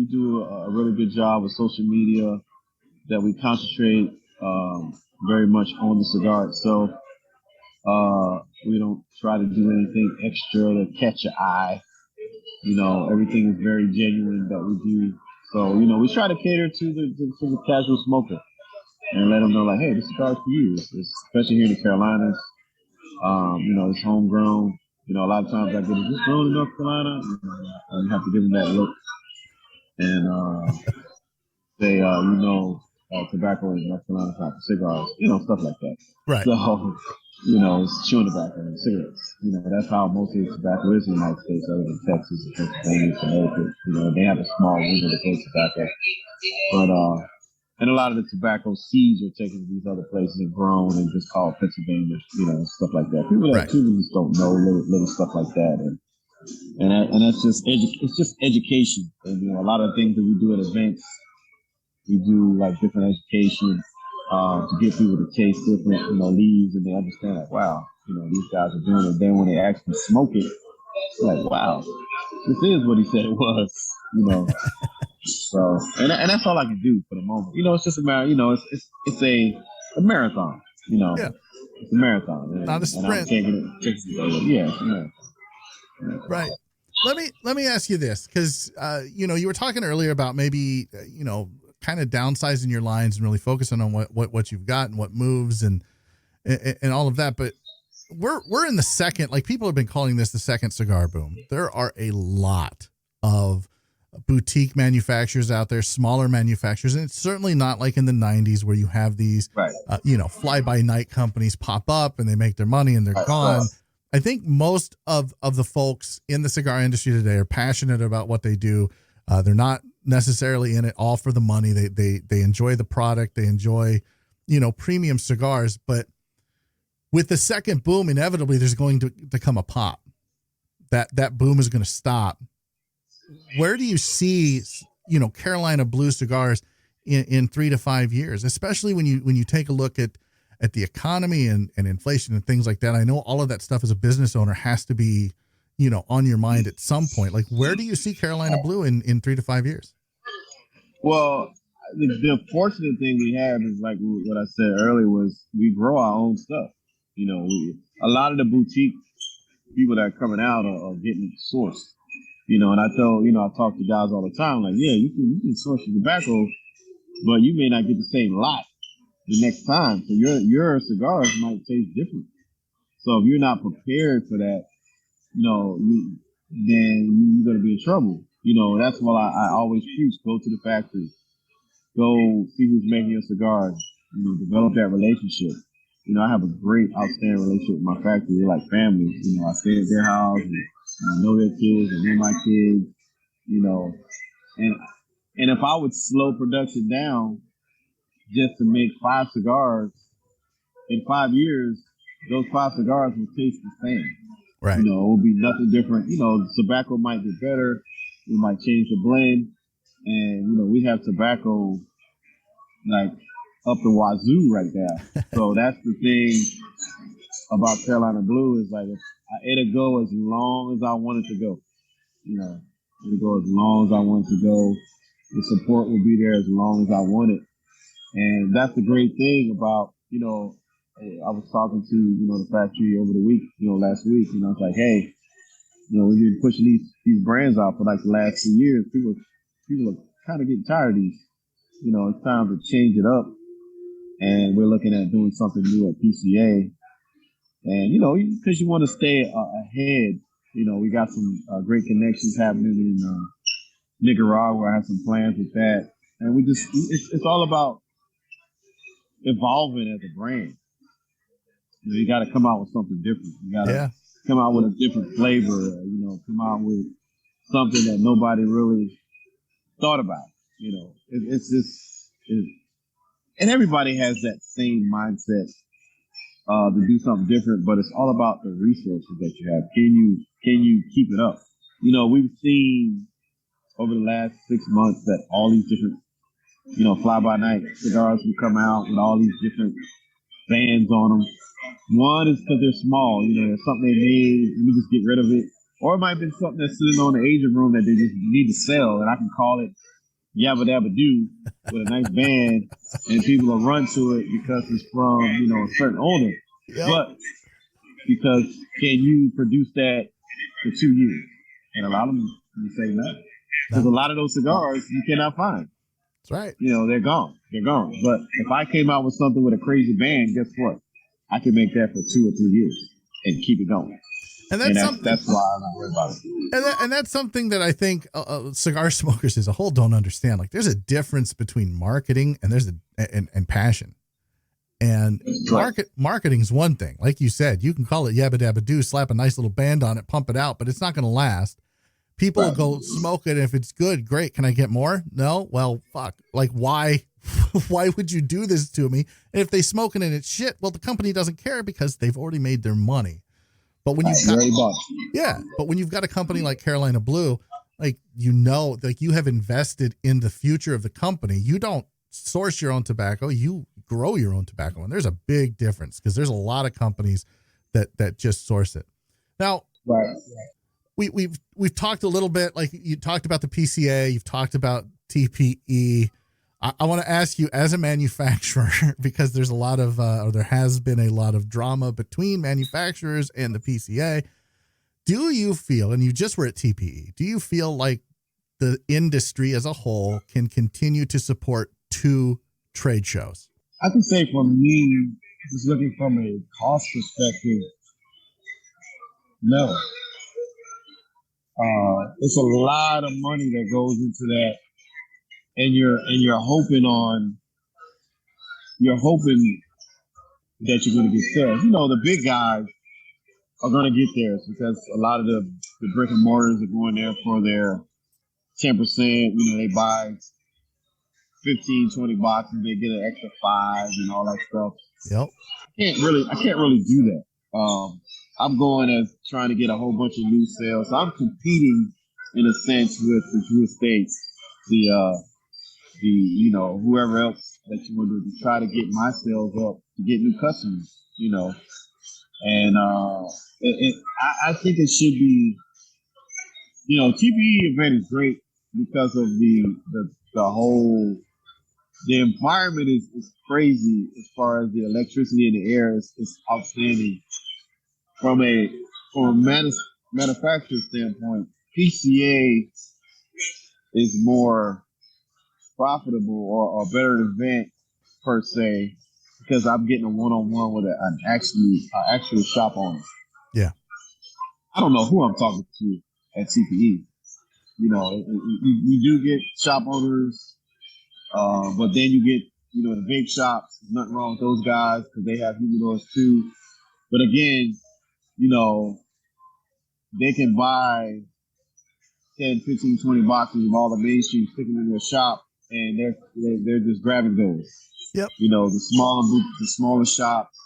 do a really good job with social media, that we concentrate very much on the cigar itself. We don't try to do anything extra to catch your eye. Everything is very genuine that we do. So, we try to cater to the casual smoker and let them know, like, hey, this cigar is for you. It's especially here in the Carolinas. It's homegrown. A lot of times I get, is this grown in North Carolina? And you have to give them that look. And say, tobacco in North Carolina, Chapter Cigars, stuff like that. Right. So, it's chewing tobacco and cigarettes. That's how most of the tobacco is in the United States, other than Texas and Pennsylvania, Connecticut. They have a small region that takes tobacco. But, and a lot of the tobacco seeds are taken to these other places and grown and just called Pennsylvania, stuff like that. People that just don't know little stuff like that. And that's just, it's just education. And, a lot of things that we do at events, we do like different education to get people to taste different, leaves, and they understand like, wow, these guys are doing it. Then when they actually smoke it, it's like, wow, this is what he said it was, So, and that's all I can do for the moment. It's just a matter, it's a marathon, Yeah. It's a marathon. And, not a sprint. And I'm taking it. Yeah, it's a marathon. Right. Let me ask you this, because you were talking earlier about maybe kind of downsizing your lines and really focusing on what you've got and what moves and all of that. But we're in the second, like people have been calling this the second cigar boom. There are a lot of boutique manufacturers out there, smaller manufacturers, and it's certainly not like in the 90s where you have these fly by night companies pop up and they make their money and they're gone. I think most of the folks in the cigar industry today are passionate about what they do. They're not necessarily in it all for the money. They enjoy the product. They enjoy, premium cigars. But with the second boom, inevitably there's going to come a pop. That boom is going to stop. Where do you see, Carolina Blue Cigars in 3 to 5 years, especially when you take a look at the economy and inflation and things like that? I know all of that stuff as a business owner has to be, on your mind at some point. Like, where do you see Carolina Blue in 3 to 5 years? Well, the fortunate thing we have is like what I said earlier was we grow our own stuff. A lot of the boutique people that are coming out are getting sourced. And I talk to guys all the time, like, yeah, you can source your tobacco, but you may not get the same lot the next time. So your cigars might taste different. So if you're not prepared for that, then you're going to be in trouble. That's why I always preach, go to the factory, go see who's making your cigars, develop that relationship. I have a great, outstanding relationship with my factory. They're like family. I stay at their house and I know their kids and they're my kids, and if I would slow production down just to make 5 cigars, in 5 years, those 5 cigars will taste the same. Right. It will be nothing different. Tobacco might get better. We might change the blend. And, we have tobacco like up the wazoo right now. So that's the thing about Carolina Blue is like, it'll go as long as I want it to go. It'll go as long as I want it to go. The support will be there as long as I want it. And that's the great thing about, I was talking to, the factory over the week, last week, it's like, hey, we've been pushing these brands out for like the last 2 years. People are kind of getting tired of these. It's time to change it up. And we're looking at doing something new at PCA. And, because you want to stay ahead, we got some great connections happening in Nicaragua. I have some plans with that. And it's all about evolving as a brand. You got to come out with something different. You got to come out with a different flavor, come out with something that nobody really thought about. It's just, and everybody has that same mindset to do something different, but it's all about the resources that you have. Can you keep it up? We've seen over the last 6 months that all these different, fly-by-night cigars will come out with all these different bands on them. One is because they're small, there's something they made, and we just get rid of it. Or it might be something that's sitting on the agent room that they just need to sell, and I can call it Yabba Dabba Doo with a nice band, and people will run to it because it's from, a certain owner. Yep. But because can you produce that for 2 years? And a lot of them, you say no. Because a lot of those cigars you cannot find. That's right. They're gone. They're gone. But if I came out with something with a crazy band, guess what? I can make that for 2 or 3 years and keep it going. And And that's something. that's why I'm not worried about it. And that's something that I think cigar smokers as a whole don't understand. Like, there's a difference between marketing and and passion. And marketing is one thing. Like you said, you can call it yabba dabba doo, slap a nice little band on it, pump it out, but it's not going to last. People will go smoke it. And if it's good, great. Can I get more? No. Well, fuck. Like, why? Why would you do this to me? And if they smoke it and it's shit, well, the company doesn't care because they've already made their money. But when you've got a company like Carolina Blue, like, like, you have invested in the future of the company. You don't source your own tobacco, you grow your own tobacco. And there's a big difference because there's a lot of companies that just source it. Now, we've talked a little bit, like you talked about the PCA, you've talked about TPE. I want to ask you, as a manufacturer, because there's a lot of, or there has been a lot of drama between manufacturers and the PCA. Do you feel, and you just were at TPE, do you feel like the industry as a whole can continue to support two trade shows? I can say for me, just looking from a cost perspective, no. It's a lot of money that goes into that, and you're hoping that you're going to get sales. You know, the big guys are going to get theirs because a lot of the brick and mortars are going there for their 10%. You know, they buy 15, 20 boxes, they get an extra 5 and all that stuff. Yep. I can't really do that. I'm going as trying to get a whole bunch of new sales. So I'm competing in a sense with the Drew Estates, the you know, whoever else that you want to do to try to get my sales up, to get new customers, you know. And I think it should be, you know, TPE event is great because of the whole, the environment is crazy as far as the electricity in the air is outstanding. From a manufacturer standpoint, PCA is more profitable or a better event per se because I'm getting a one-on-one with an actual shop owner. Yeah. I don't know who I'm talking to at TPE. You know, you do get shop owners, but then you get, you know, the big shops. There's nothing wrong with those guys because they have humidors too. But again, you know, they can buy 10, 15, 20 boxes of all the mainstream, stick them in their shop, and they're just grabbing those. Yep. You know, the smaller shops,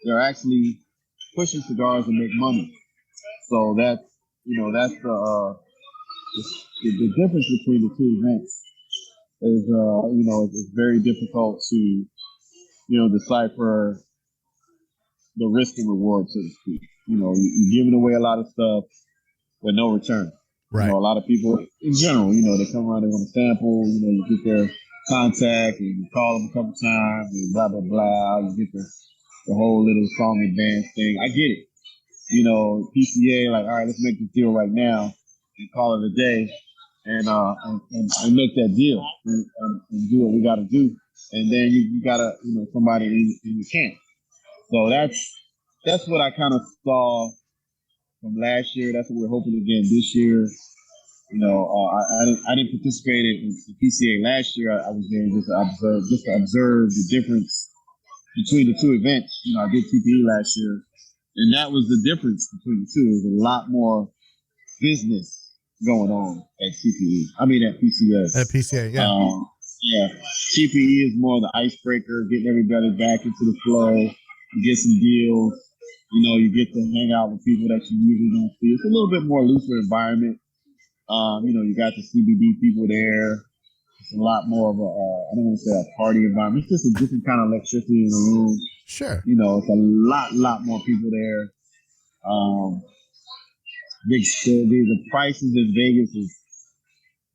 they're actually pushing cigars to make money. So that's, you know, that's the difference between the two events is, you know, it's very difficult to, you know, decipher the risk and reward, so to speak. You know, you're giving away a lot of stuff with no return. Right. You know, a lot of people in general, you know, they come around, they want to sample, you know, you get their contact and you call them a couple times and blah, blah, blah. You get the whole little song and dance thing. I get it. You know, PCA, like, all right, let's make this deal right now and call it a day and make that deal and do what we got to do. And then you got to, you know, somebody in your camp. So that's what I kind of saw from last year. That's what we're hoping again this year. You know, I didn't participate in the PCA last year. I was there just to observe the difference between the two events. You know, I did TPE last year, and that was the difference between the two. There's a lot more business going on at TPE. I mean, at PCA. At PCA, yeah. Yeah. TPE is more the icebreaker, getting everybody back into the flow. You get some deals. You know, you get to hang out with people that you usually don't see. It's a little bit more looser environment. You know, you got the CBD people there. It's a lot more of a, I don't want to say a party environment. It's just a different kind of electricity in the room. Sure. You know, it's a lot more people there. The prices in Vegas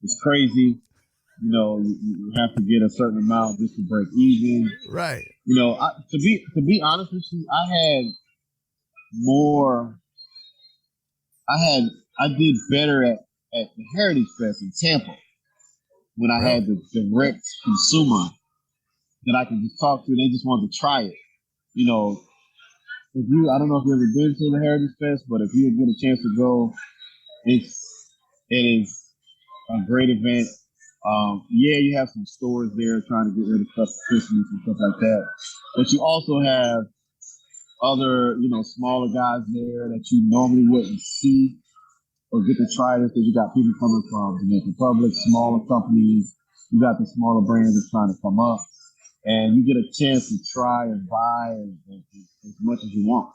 is crazy. You know, you have to get a certain amount just to break even. Right. You know, to be honest with you, I did better at the Heritage Fest in Tampa when I had the direct consumer that I could just talk to. They just wanted to try it. You know, if you, I don't know if you've ever been to the Heritage Fest, but if you get a chance to go, it is a great event. Yeah, you have some stores there trying to get rid of stuff for Christmas and stuff like that, but you also have other, smaller guys there that you normally wouldn't see or get to try this, because you got people coming from Dominican Republic, smaller companies. You got the smaller brands that's trying to come up, and you get a chance to try and buy as much as you want,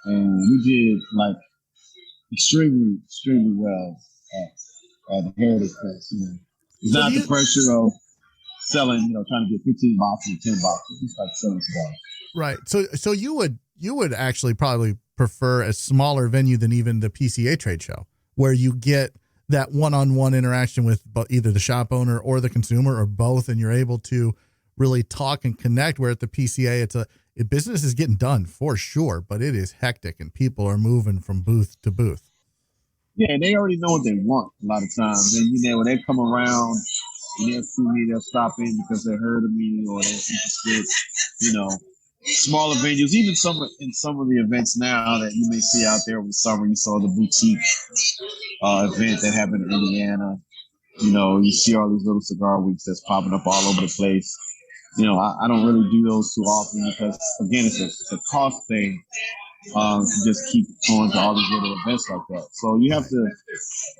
And we did like extremely, extremely well at the Heritage Fest. It's not the pressure of selling, trying to get 15 boxes or 10 boxes. It's like selling cigars. Right. So you would actually probably prefer a smaller venue than even the PCA trade show, where you get that one-on-one interaction with either the shop owner or the consumer or both, and you're able to really talk and connect. Where at the PCA, business is getting done for sure, but it is hectic and people are moving from booth to booth. Yeah, they already know what they want a lot of times. And, when they come around and they'll see me, they'll stop in because they heard of me or they're interested, smaller venues, even in some of the events now that you may see out there over the summer. You saw the boutique event that happened in Indiana. You see all these little cigar weeks that's popping up all over the place. I don't really do those too often because, again, it's a cost thing to just keep going to all these little events like that. So you have to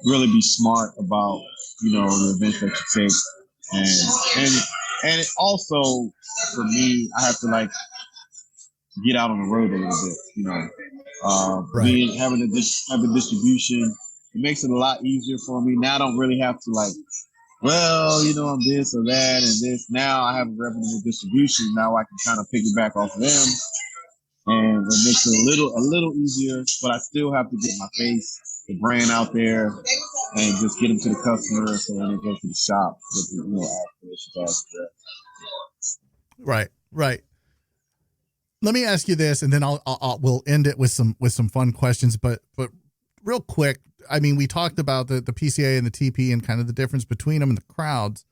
really be smart about, the events that you take. And it also, for me, I have to get out on the road a little bit, Right. having distribution, it makes it a lot easier for me. Now I don't really have to I'm this or that and this. Now I have a revenue distribution. Now I can kind of piggyback off of them, and it makes it a little easier. But I still have to get my face, the brand out there, and just get them to the customer. So when they go to the shop, they can, Right. Let me ask you this, and then we'll end it with some fun questions. But real quick, I mean, we talked about the PCA and the TP and kind of the difference between them and the crowds.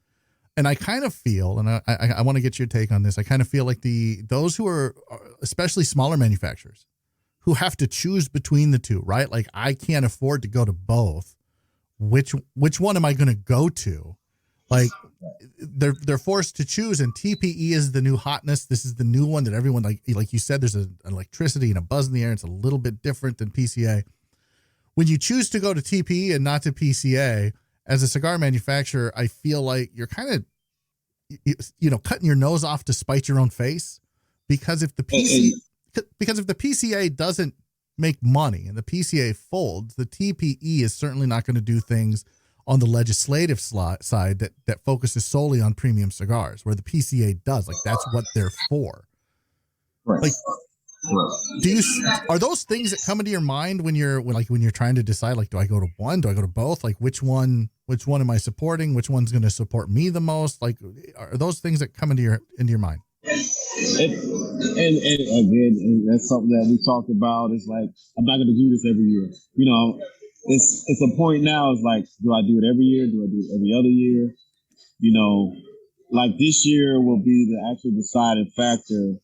And I kind of feel, and I want to get your take on this. I kind of feel like those who are, especially smaller manufacturers, who have to choose between the two, right? Like, I can't afford to go to both. Which one am I going to go to? Like, they're forced to choose, and TPE is the new hotness. This is the new one that everyone, like you said, there's an electricity and a buzz in the air. It's a little bit different than PCA. When you choose to go to TPE and not to PCA, as a cigar manufacturer, I feel like you're kind of, cutting your nose off to spite your own face, because if the PCA doesn't make money and the PCA folds, the TPE is certainly not going to do things on the legislative side that focuses solely on premium cigars, where the PCA does. Like, that's what they're for. Right. Like, are those things that come into your mind when you're trying to decide, like, do I go to one? Do I go to both? Like, which one am I supporting? Which one's going to support me the most? Like, are those things that come into your mind? And again, that's something that we talked about. It's like, I'm not going to do this every year. It's a point now. It's like, do I do it every year? Do I do it every other year? Like this year will be the actual deciding factor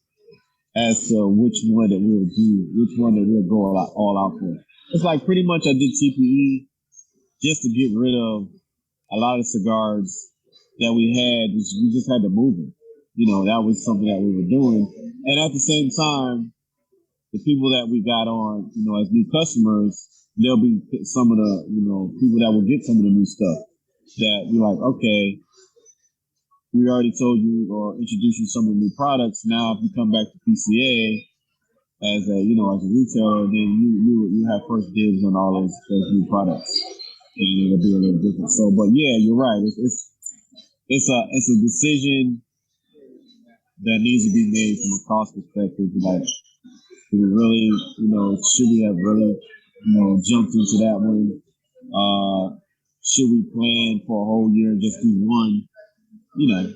as to which one that we'll do, which one that we'll go all out for. It's like pretty much I did TPE just to get rid of a lot of cigars that we had. We just had to move them. That was something that we were doing. And at the same time, the people that we got on, as new customers, there'll be some of the, people that will get some of the new stuff that we're like, okay, we already told you or introduced you some of the new products. Now, if you come back to PCA as a retailer, then you have first dibs on all those new products, and it'll be a little different. So, but yeah, you're right. It's a decision that needs to be made from a cost perspective. Like, do we really, should we have really, jumped into that one? Should we plan for a whole year and just do one? And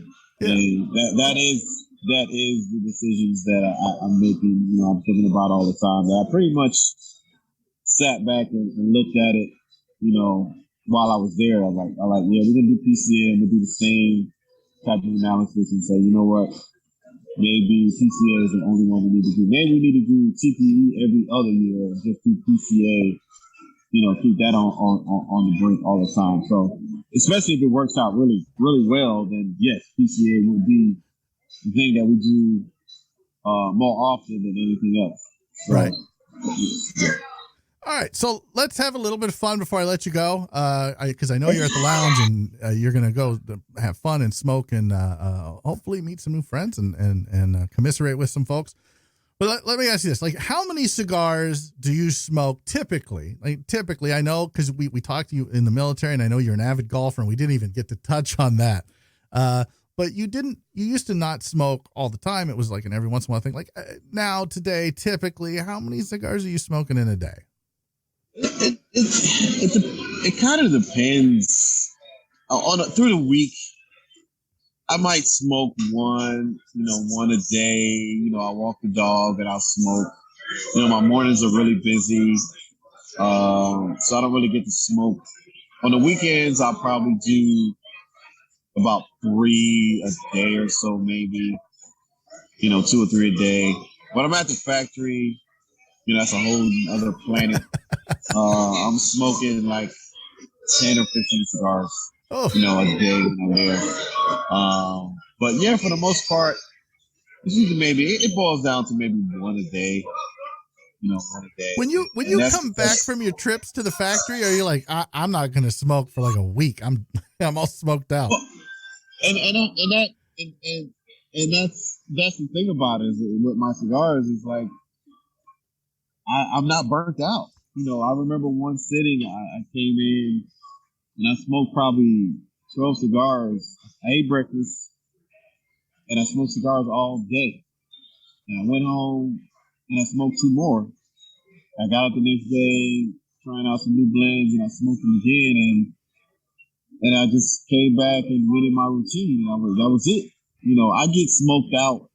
that is the decisions that I'm making. I'm thinking about all the time. That I pretty much sat back and looked at it. While I was there, I'm like, yeah, we're gonna do PCA and we'll do the same type of analysis and say, you know what, maybe PCA is the only one we need to do. Maybe we need to do TPE every other year, just do PCA. Keep that on the brink all the time. So, especially if it works out really, really well, then yes, PCA will be the thing that we do more often than anything else. So, right. Yeah. All right, so let's have a little bit of fun before I let you go, because I know you're at the lounge and you're going to go have fun and smoke and hopefully meet some new friends and commiserate with some folks. But let me ask you this: like, how many cigars do you smoke typically? Like, typically, I know because we talked to you in the military, and I know you're an avid golfer, and we didn't even get to touch on that. But you used to not smoke all the time. It was like an every once in a while thing. Like now, today, typically, how many cigars are you smoking in a day? It kind of depends. Through the week, I might smoke one a day. I walk the dog and I'll smoke. My mornings are really busy, so I don't really get to smoke. On the weekends, I'll probably do about 3 a day or so, maybe. 2 or 3 a day. When I'm at the factory, that's a whole other planet. I'm smoking like 10 or 15 cigars, a day when I'm there. But yeah, for the most part, it's usually it boils down to maybe 1 a day. 1 a day. When you come back from your trips to the factory, are you like, I'm not going to smoke for like a week? I'm all smoked out. Well, and that's the thing about it is with my cigars is like I'm not burnt out. I remember one sitting, I came in and I smoked probably 12 cigars. I ate breakfast and I smoked cigars all day. And I went home and I smoked 2 more. I got up the next day trying out some new blends and I smoked them again. And I just came back and went in my routine. And that was it. I get smoked out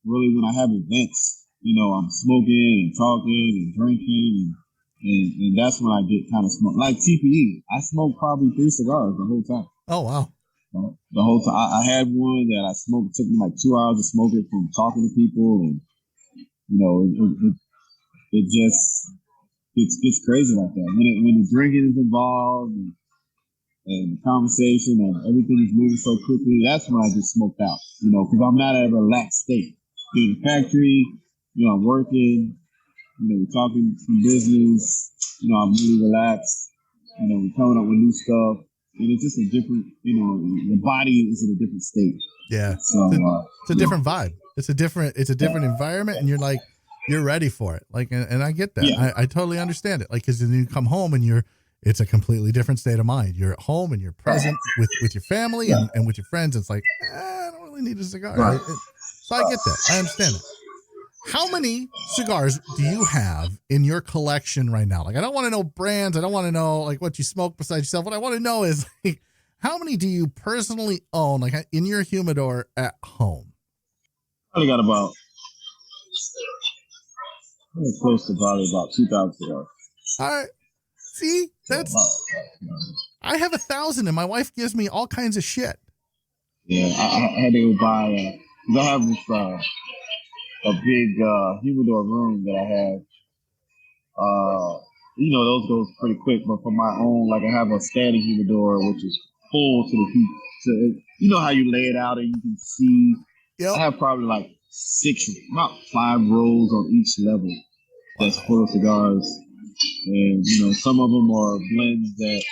really when I have events. I'm smoking and talking and drinking and that's when I get kind of smoked. Like TPE, I smoked probably 3 cigars the whole time. Oh, wow. The whole time. I had one that I smoked. It took me like 2 hours to smoke it from talking to people. And, it just gets crazy like that. When the drinking is involved and the conversation and everything is moving so quickly, that's when I get smoked out, because I'm not at a relaxed state. In the factory, I'm working, we're talking some business, I'm really relaxed, we're coming up with new stuff. And it's just a different, the body is in a different state. Yeah. So it's a different vibe. It's a different environment, and you're ready for it. Like, and I get that. Yeah. I totally understand it. Like, because then you come home and it's a completely different state of mind. You're at home and you're present with your family and with your friends. It's like, I don't really need a cigar. Right. So I get that. I understand it. How many cigars do you have in your collection right now? Like, I don't want to know brands. I don't want to know like what you smoke besides yourself. What I want to know is like, how many do you personally own, like in your humidor at home? I got about close to probably about 2,000 cigars. All right. See, I have 1,000 and my wife gives me all kinds of shit. Yeah, I had to go buy, I have this, a big humidor room that I have. Those goes pretty quick, but for my own, like I have a standing humidor, which is full to the heat. So you know how you lay it out and you can see. Yep. I have probably like about 5 rows on each level that's full of cigars. And, some of them are blends that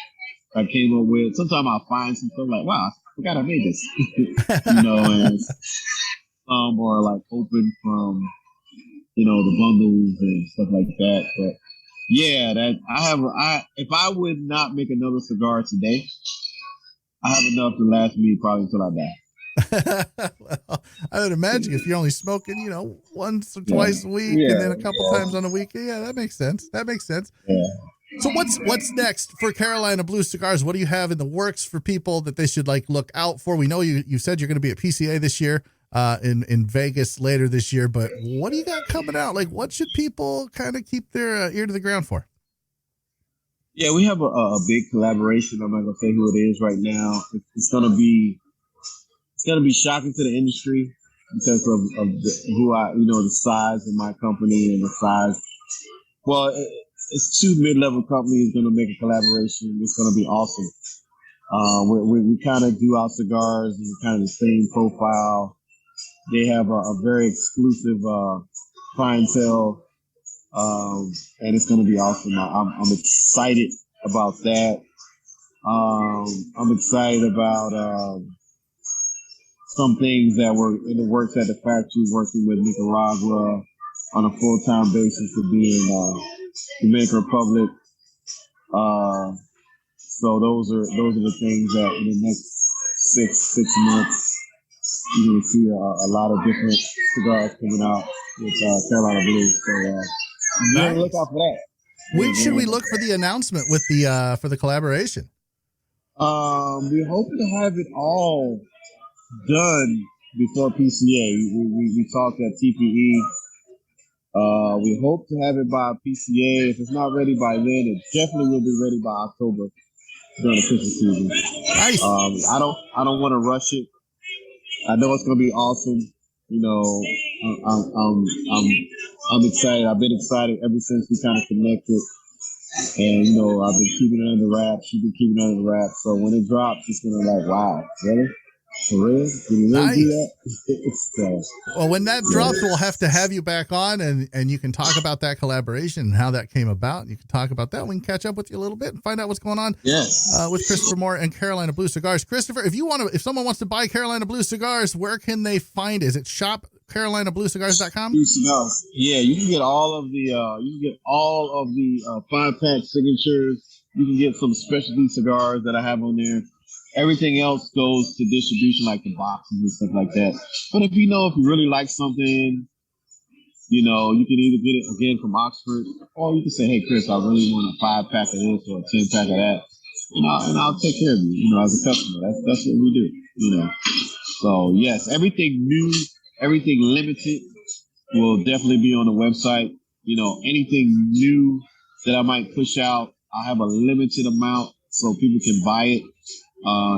I came up with. Sometimes I'll find some stuff like, wow, I forgot I made this. And some are like open from, the bundles and stuff like that. But yeah, if I would not make another cigar today, I have enough to last me probably until I die. Well, I would imagine if you're only smoking, once or twice a week and then a couple times on the weekend. Yeah, that makes sense. Yeah. So what's next for Carolina Blue Cigars? What do you have in the works for people that they should like look out for? We know you said you're going to be at PCA this year, in Vegas later this year, but what do you got coming out? Like, what should people kind of keep their ear to the ground for? Yeah, we have a big collaboration. I'm not gonna say who it is right now. It's gonna be shocking to the industry. because of who I, the size of my company and the size. Well, it's two mid-level companies going to make a collaboration. It's going to be awesome. We kind of do our cigars in kind of the same profile. They have a very exclusive clientele, and it's going to be awesome. I'm excited about that. I'm excited about some things that were in the works at the factory, working with Nicaragua on a full-time basis to be in Dominican Republic. So those are the things that in the next six months you're going to see a lot of different cigars coming out with Carolina Blue. So be on the lookout for that. When should we look for the announcement with the for the collaboration? We're hoping to have it all done before PCA. We talked at TPE. We hope to have it by PCA. If it's not ready by then, it definitely will be ready by October during the Christmas season. Nice. I don't want to rush it. I know it's going to be awesome. I'm excited. I've been excited ever since we kind of connected. And, I've been keeping it under wraps. You've been keeping it under wraps. So when it drops, it's going to be like, wow, really? For real? Can you really do that? Well, when that drops, we'll have to have you back on and you can talk about that collaboration and how that came about. You can talk about that. We can catch up with you a little bit and find out what's going on with Christopher Moore and Carolina Blue Cigars. Christopher, if someone wants to buy Carolina Blue Cigars, where can they find it? Is it shop carolinabluecigars.com? Yeah, you can get all of the 5-pack signatures. You can get some specialty cigars that I have on there. Everything else goes to distribution, like the boxes and stuff like that. But if you really like something, you can either get it again from Oxford, or you can say, hey, Chris, I really want a 5-pack of this or a 10-pack of that. And I'll take care of you, as a customer. That's what we do, So, yes, everything new, everything limited will definitely be on the website. Anything new that I might push out, I have a limited amount so people can buy it.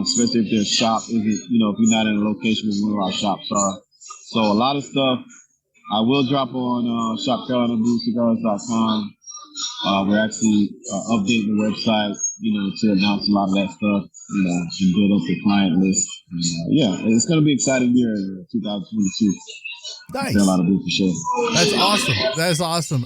Especially if their shop isn't, if you're not in a location where one of our shops are. So a lot of stuff I will drop on shopcarolinabluecigars.com. We're actually updating the website, to announce a lot of that stuff, and build up the client list. And, it's going to be an exciting year in 2022. Nice. Carolina Blue for sure. That's awesome. That is awesome.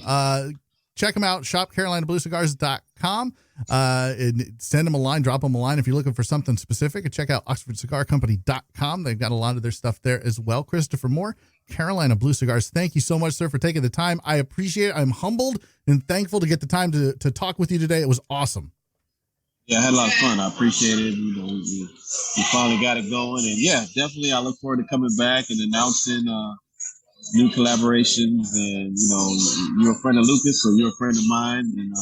Check them out, shopcarolinabluecigars.com. And send them a line, drop them a line if you're looking for something specific, and check out oxfordcigarcompany.com. They've got a lot of their stuff there as well. Christopher Moore, Carolina Blue Cigars, thank you so much, sir, for taking the time. I appreciate it. I'm humbled and thankful to get the time to talk with you today. It was awesome. Yeah, I had a lot of fun. I appreciate it. We finally got it going. And yeah, definitely I look forward to coming back and announcing new collaborations. And, you're a friend of Lucas, so you're a friend of mine. And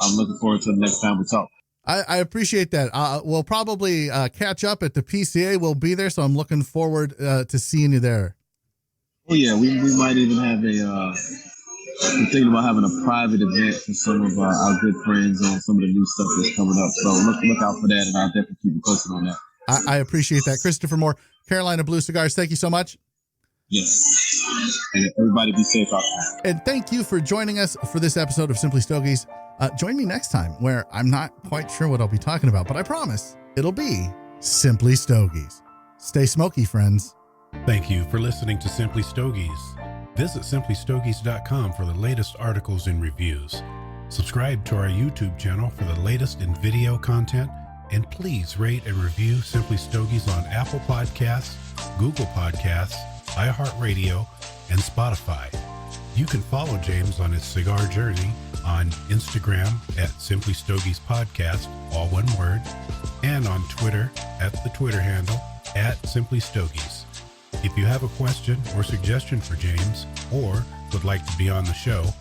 I'm looking forward to the next time we talk. I appreciate that. We'll probably catch up at the PCA. We'll be there, so I'm looking forward to seeing you there. Oh, yeah. We might even have we're thinking about having a private event for some of our good friends on some of the new stuff that's coming up. So look out for that, and I'll definitely keep you posted on that. I appreciate that. Christopher Moore, Carolina Blue Cigars, thank you so much. Yes. And everybody be safe out there. And thank you for joining us for this episode of Simply Stogies. Join me next time, where I'm not quite sure what I'll be talking about, but I promise it'll be Simply Stogies. Stay smoky, friends. Thank you for listening to Simply Stogies. Visit simplystogies.com for the latest articles and reviews. Subscribe to our YouTube channel for the latest in video content, and please rate and review Simply Stogies on Apple Podcasts, Google Podcasts, iHeartRadio, and Spotify. You can follow James on his cigar journey on Instagram at Simply Stogies Podcast, all one word, and on Twitter at the Twitter handle at Simply Stogies. If you have a question or suggestion for James, or would like to be on the show,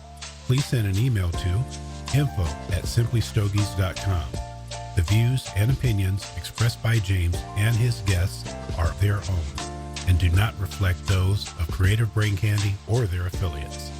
please send an email to info@simplystogies.com. The views and opinions expressed by James and his guests are their own and do not reflect those of Creative Brain Candy or their affiliates.